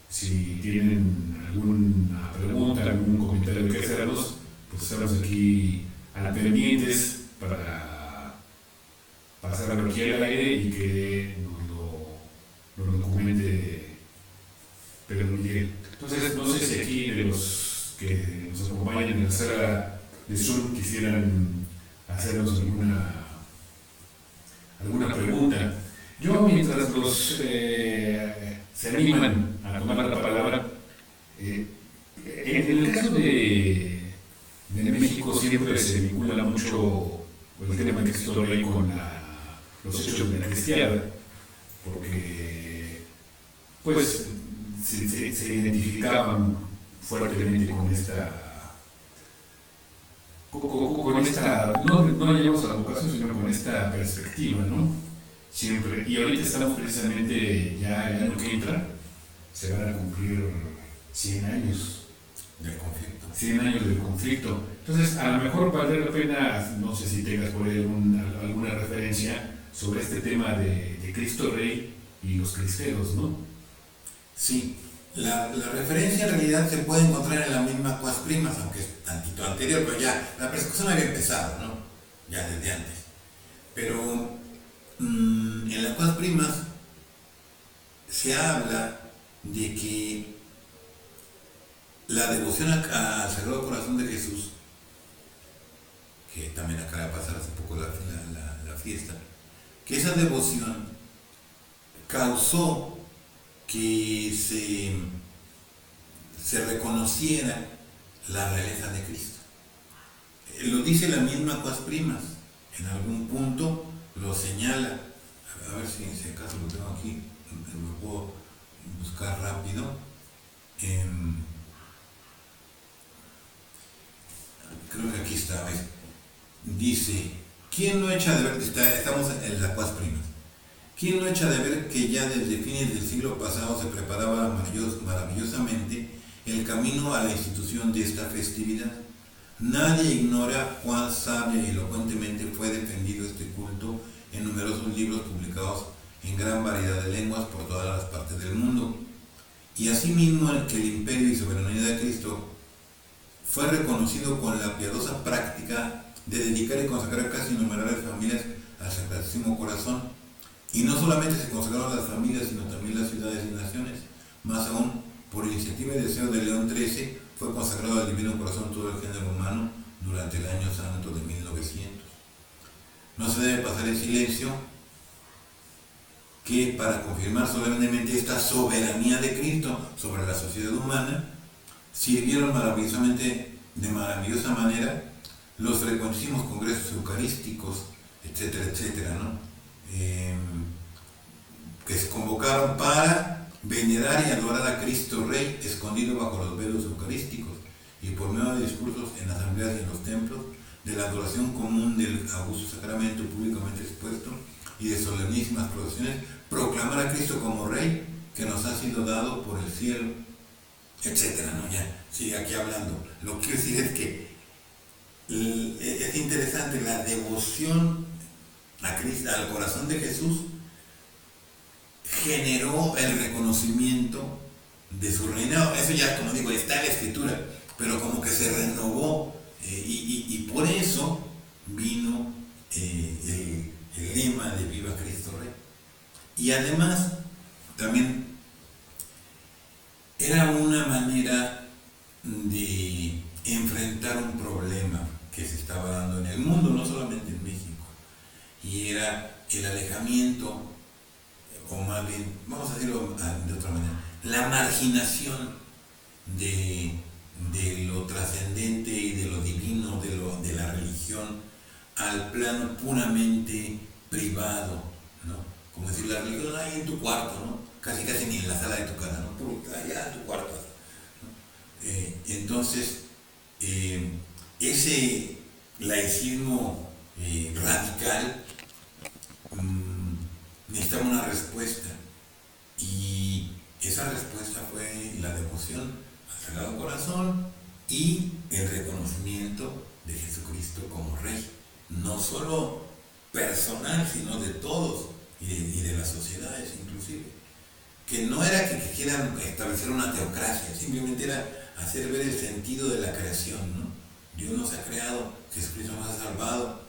si tienen alguna pregunta, algún comentario que hacernos, pues estamos aquí al pendientes para pasarlo aquí al aire y que nos lo comente Pedro Miguel. Entonces, no sé si aquí de los que nos acompañan en la sala de Zoom quisieran hacernos alguna pregunta. Yo, mientras se animan a tomar la palabra, en el caso de México siempre se vincula mucho el tema de Cristo Rey con los hechos de la cristiada, porque pues se identificaban fuertemente con esta, no llegamos a la vocación, sino con esta perspectiva, ¿no? Siempre, y ahorita estamos precisamente, ya el año que entra, se van a cumplir 100 años del conflicto. 100 años del conflicto. Entonces, a lo mejor vale la pena, no sé si tengas por ahí alguna referencia sobre este tema de Cristo Rey y los cristeros, ¿no? Sí, la referencia en realidad se puede encontrar en la misma Cuas Primas, aunque es tantito anterior, pero ya la persecución había empezado, ¿no? Ya desde antes. Pero en la Cuas Primas se habla de que la devoción al Sagrado Corazón de Jesús, que también acaba de pasar hace poco la fiesta, que esa devoción causó que se reconociera la realeza de Cristo. Lo dice la misma Cuas Primas, en algún punto lo señala. A ver si acaso lo tengo aquí, lo puedo buscar rápido. Creo que aquí está, ¿ves? Dice, ¿quién no echa de ver? Estamos en la Cuas Primas. ¿Quién no echa de ver que ya desde fines del siglo pasado se preparaba maravillosamente el camino a la institución de esta festividad? Nadie ignora cuán sabia y elocuentemente fue defendido este culto en numerosos libros publicados en gran variedad de lenguas por todas las partes del mundo. Y asimismo que el imperio y soberanía de Cristo fue reconocido con la piadosa práctica de dedicar y consagrar casi innumerables familias al Sacratísimo Corazón. Y no solamente se consagraron las familias, sino también las ciudades y naciones. Más aún, por iniciativa y deseo de León XIII, fue consagrado al Divino Corazón todo el género humano durante el año santo de 1900. No se debe pasar en silencio que para confirmar solemnemente esta soberanía de Cristo sobre la sociedad humana, sirvieron de maravillosa manera los frecuentísimos congresos eucarísticos, etcétera, etcétera, ¿no? Que se convocaron para venerar y adorar a Cristo Rey escondido bajo los velos eucarísticos, y por medio de discursos en asambleas y en los templos, de la adoración común del augusto sacramento públicamente expuesto y de solemnísimas procesiones, proclamar a Cristo como Rey que nos ha sido dado por el cielo, etcétera, ¿no? Ya sigue aquí hablando. Lo que quiero decir es que es interesante la devoción a Cristo, al corazón de Jesús, generó el reconocimiento de su reinado. Eso ya, como digo, está en la Escritura, pero como que se renovó, y por eso vino el lema de Viva Cristo Rey. Y además, también era una manera de enfrentar un problema que se estaba dando en el mundo, no solamente en México, y era el alejamiento, o más bien, vamos a decirlo de otra manera, la marginación de lo trascendente y de lo divino, de la religión, al plano puramente privado, ¿no? Como decir, la religión ahí en tu cuarto, ¿no? Casi ni en la sala de tu casa, ¿no? Allá en tu cuarto, ¿no? Entonces, ese laicismo radical necesitaba una respuesta, y esa respuesta fue la devoción al Sagrado Corazón y el reconocimiento de Jesucristo como Rey, no solo personal, sino de todos y de las sociedades inclusive, que no era que quisieran establecer una teocracia, simplemente era hacer ver el sentido de la creación, ¿no? Dios nos ha creado, Jesucristo nos ha salvado,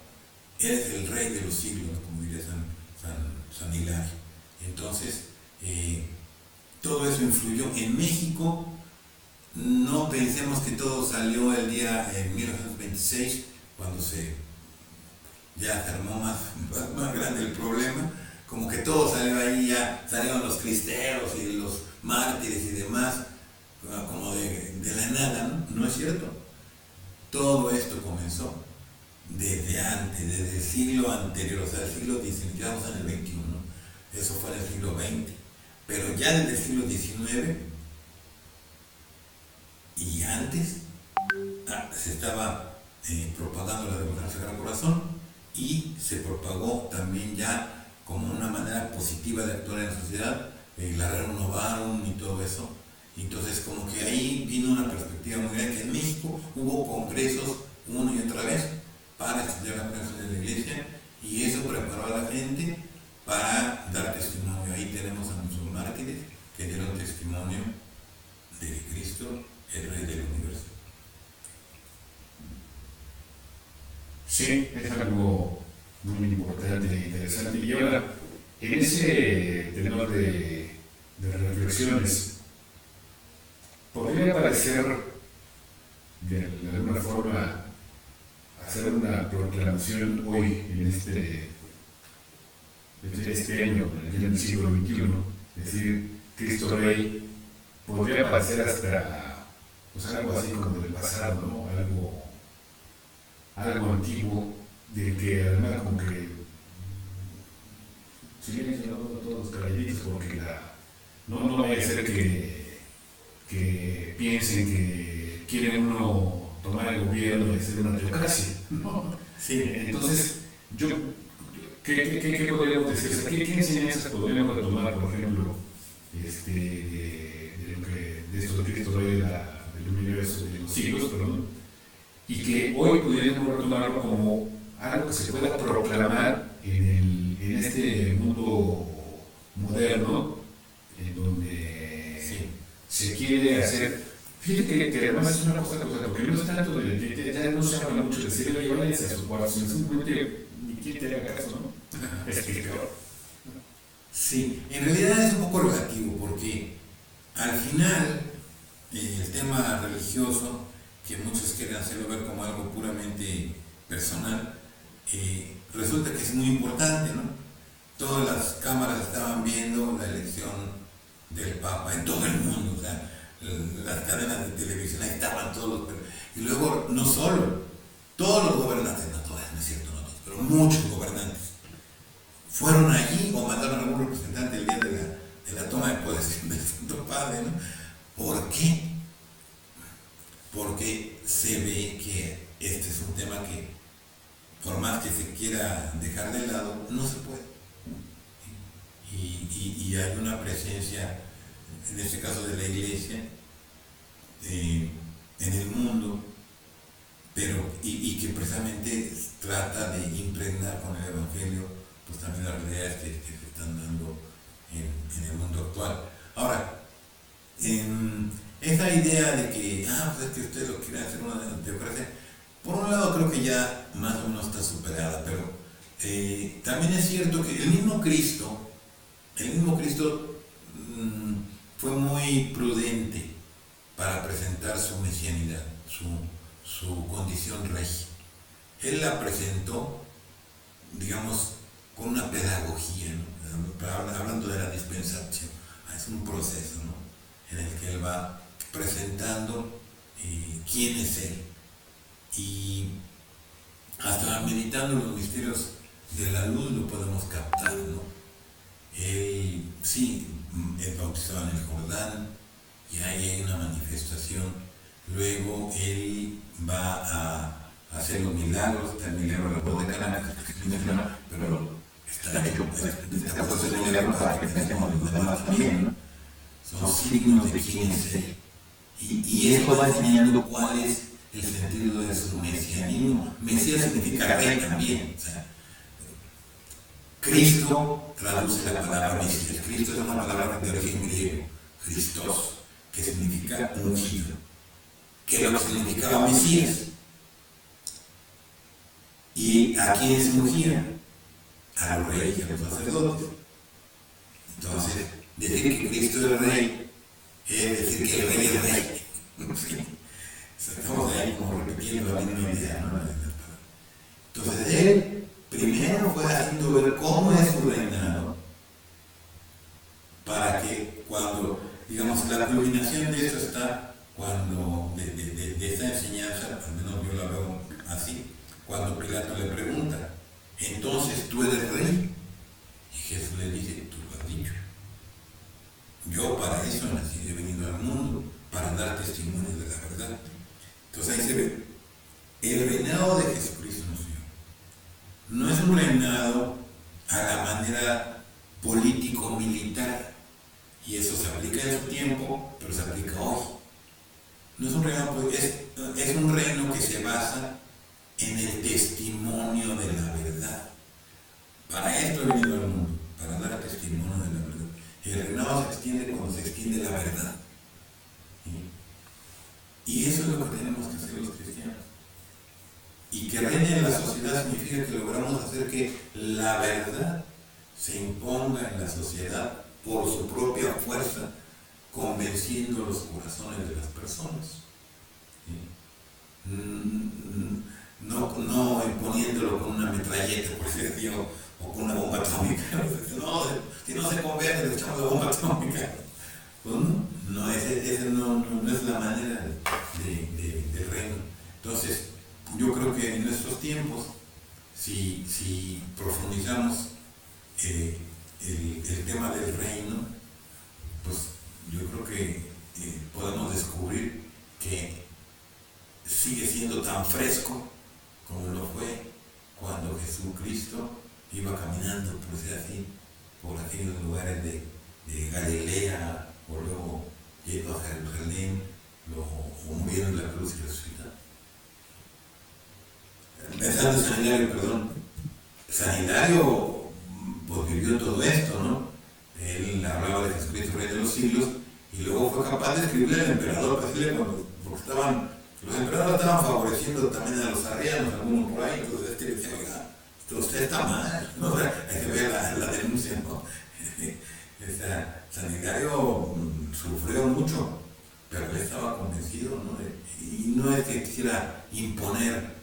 eres el Rey de los siglos, como diría San Hilario. Entonces, todo eso influyó. En México, no pensemos que todo salió el día 1926, cuando ya se armó más grande el problema, como que todo salió ahí, ya salieron los cristeros y los mártires y demás, como de la nada, ¿no? No es cierto. Todo esto comenzó desde antes, desde el siglo anterior, o sea, el siglo XIX, ya estamos en el XXI, ¿no? Eso fue en el siglo XX, pero ya desde el siglo XIX y antes se estaba propagando la devoción al Sagrado Corazón, y se propagó también ya como una manera positiva de actuar en la sociedad, la renovaron y todo eso. Entonces, como que ahí vino una perspectiva muy grande, que en México hubo congresos una y otra vez para estudiar la creación de la Iglesia, y eso preparó a la gente para dar testimonio. Ahí tenemos a nuestros mártires que dieron testimonio de que Cristo es Rey del universo. Sí, es algo muy importante e interesante. Y ahora, en ese tenor de reflexiones, podría parecer, de alguna forma, hacer una proclamación hoy, en este año, en el siglo XXI, decir Cristo Rey, podría parecer hasta pues, algo así como del pasado, ¿no? Algo antiguo, de que además como que silencio todos los caballitos, porque no vaya a ser que piensen que quieren uno tomar el gobierno y hacer una teocracia, ¿no? Sí. Entonces, ¿qué podríamos decir? O sea, ¿qué enseñanzas podríamos retomar, por ejemplo, de esto de Cristo Rey del universo, de los siglos, perdón, y que hoy pudiéramos retomarlo como algo que se pueda proclamar en este mundo moderno, en donde se quiere hacer? Fíjate que además es una cosa, porque no es tanto ya no se habla mucho de decirle, oye, váyanse a sus cuartos, sino simplemente ni quien te haga caso, ¿no? Es que peor. Sí, en realidad es un poco relativo, porque al final el tema religioso, que muchos quieren hacerlo ver como algo puramente personal, resulta que es muy importante, ¿no? Todas las cámaras estaban viendo la elección del Papa en todo el mundo, o sea, las cadenas de televisión, ahí estaban todos y luego no solo, todos los gobernantes, no todos, no es cierto, no todos, pero muchos gobernantes fueron allí o mandaron a algún representante el día de la toma de posesión del Santo Padre, ¿no? ¿Por qué? Porque este es un tema que, por más que se quiera dejar de lado, no se puede. Y hay una presencia, en este caso de la Iglesia, en el mundo, pero y que precisamente trata de impregnar con el Evangelio pues también las realidades que se están dando en el mundo actual. Ahora, esa idea de que, pues es que ustedes lo quieren hacer una teocracia, por un lado creo que ya más o menos está superada, pero también es cierto que el mismo Cristo fue muy prudente para presentar su mesianidad, su condición regia. Él la presentó, digamos, con una pedagogía, ¿no? Hablando de la dispensación, es un proceso, ¿no? En el que él va presentando quién es él. Y hasta meditando los misterios de la luz lo podemos captar, ¿no? Él, sí, es bautizado en el Jordán, y ahí hay una manifestación. Luego él va a hacer los milagros, está el milagro de la boda de Caná, pero está hecho, está puesto el milagro para que pensemos los demás también, ¿no? Son signos de quién es él. Y eso va enseñando cuál es el sentido de su mesianismo. Mesías significa rey también. O sea, Cristo traduce la palabra Mesías. Cristo es una palabra de origen griego, Christos, que significa ungido, que es lo que significaba Mesías. ¿Y a quién se ungía? A los reyes y a los sacerdotes. Entonces, decir que Cristo es rey es decir que el rey es rey. Estamos ahí como repitiendo la misma idea, ¿no? Entonces, él primero fue haciendo ver cómo es su reinado, para que cuando, digamos, la culminación de esto está cuando, de esta enseñanza, al menos yo la veo así, cuando Pilato le pregunta, entonces tú eres rey, y Jesús le dice, tú lo has dicho. Yo para eso nací, he venido al mundo, para dar testimonio de la verdad. Entonces ahí se ve, el reinado de Jesucristo no es un reinado a la manera político-militar, y eso se aplica en su tiempo, pero se aplica hoy. No es un reinado, es un reino que se basa en el testimonio de la verdad. Para esto he venido al mundo, para dar testimonio de la verdad. El reinado se extiende cuando se extiende la verdad. Y eso es lo que tenemos que hacer los cristianos. Y que reine en la sociedad significa que logramos hacer que la verdad se imponga en la sociedad por su propia fuerza, convenciendo los corazones de las personas. No imponiéndolo con una metralleta, por ejemplo, o con una bomba atómica. No, si no se convierte, le echamos la bomba atómica. Pues esa no es la manera del reino. Entonces, yo creo que en nuestros tiempos, si profundizamos el tema del reino, pues yo creo que podemos descubrir que sigue siendo tan fresco como lo fue cuando Jesucristo iba caminando, por decir así, por aquellos lugares de Galilea, o luego yendo a Jerusalén, o muriendo en la cruz y resucitando. Pensando en San Hilario, San Hilario pues vivió todo esto, ¿no? Él hablaba de Jesucristo, Rey de los siglos, y luego fue capaz de escribirle al emperador, porque los emperadores estaban favoreciendo también a los arrianos, algunos por ahí, entonces este le decía, oiga, usted está mal, ¿no? Ahí se ve la denuncia, ¿no? San Hilario sufrió mucho, pero él estaba convencido, ¿no? Y no es que quisiera imponer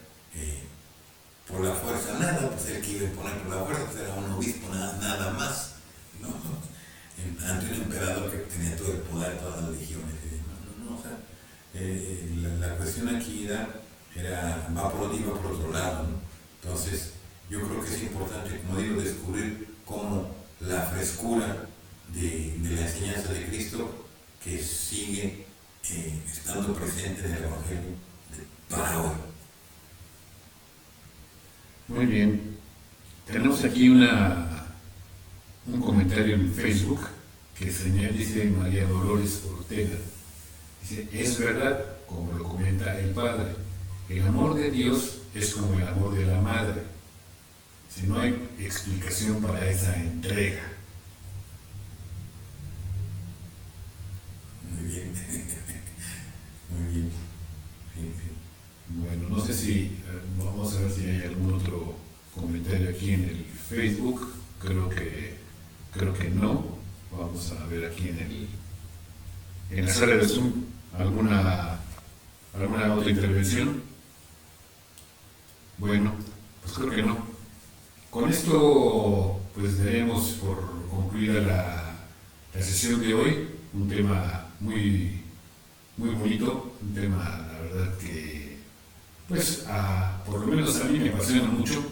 por la fuerza nada, pues él que iba a imponer por la fuerza, pues era un obispo nada más, ¿no? Ante un emperador que tenía todo el poder, todas las legiones, o sea, la cuestión aquí va por otro lado, ¿no? Entonces, yo creo que es importante, como digo, descubrir cómo la frescura de la enseñanza de Cristo, que sigue estando presente en el Evangelio para hoy. Muy bien. Tenemos aquí un comentario en Facebook que dice María Dolores Ortega. Dice, es verdad, como lo comenta el Padre, el amor de Dios es como el amor de la madre. Si no hay explicación para esa entrega. Muy bien. Muy bien. Bueno, no sé si vamos a ver si hay algún otro comentario aquí en el Facebook. Creo que no. Vamos a ver aquí en la sala de Zoom alguna otra intervención. Bueno, pues creo que no. Con esto pues daremos por concluida la sesión de hoy. Un tema muy bonito, un tema la verdad que pues por lo menos a mí me apasiona mucho.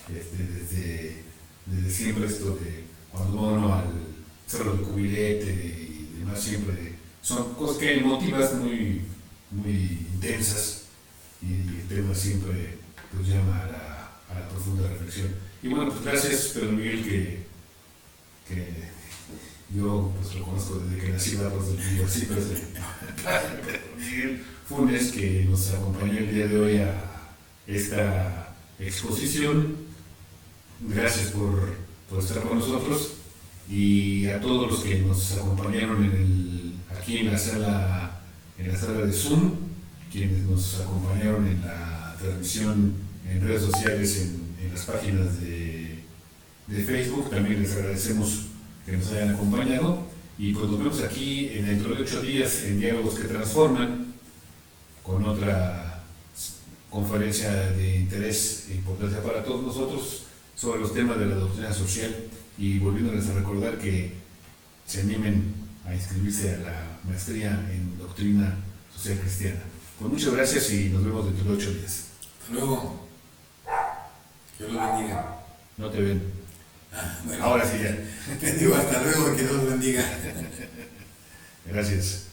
Desde siempre esto de cuando uno al cerro de Cubilete y demás, siempre son cosas que emotivas muy intensas, y el tema siempre pues llama a la profunda reflexión. Y bueno, pues gracias Pedro Miguel, que yo pues lo conozco desde que nací, así, pero Pedro Miguel Funes, que nos acompañó el día de hoy a esta exposición. Gracias por estar con nosotros, y a todos los que nos acompañaron aquí en la sala de Zoom, quienes nos acompañaron en la transmisión en redes sociales, en las páginas de Facebook. También les agradecemos que nos hayan acompañado, y pues nos vemos aquí dentro de 8 días en Diálogos que Transforman, con otra conferencia de interés e importancia para todos nosotros sobre los temas de la doctrina social, y volviéndoles a recordar que se animen a inscribirse a la maestría en doctrina social cristiana. Pues muchas gracias y nos vemos dentro de 8 días. Hasta luego. Dios los bendiga. No te ven. Bueno, ahora sí ya. Te digo hasta luego, que Dios los bendiga. Gracias.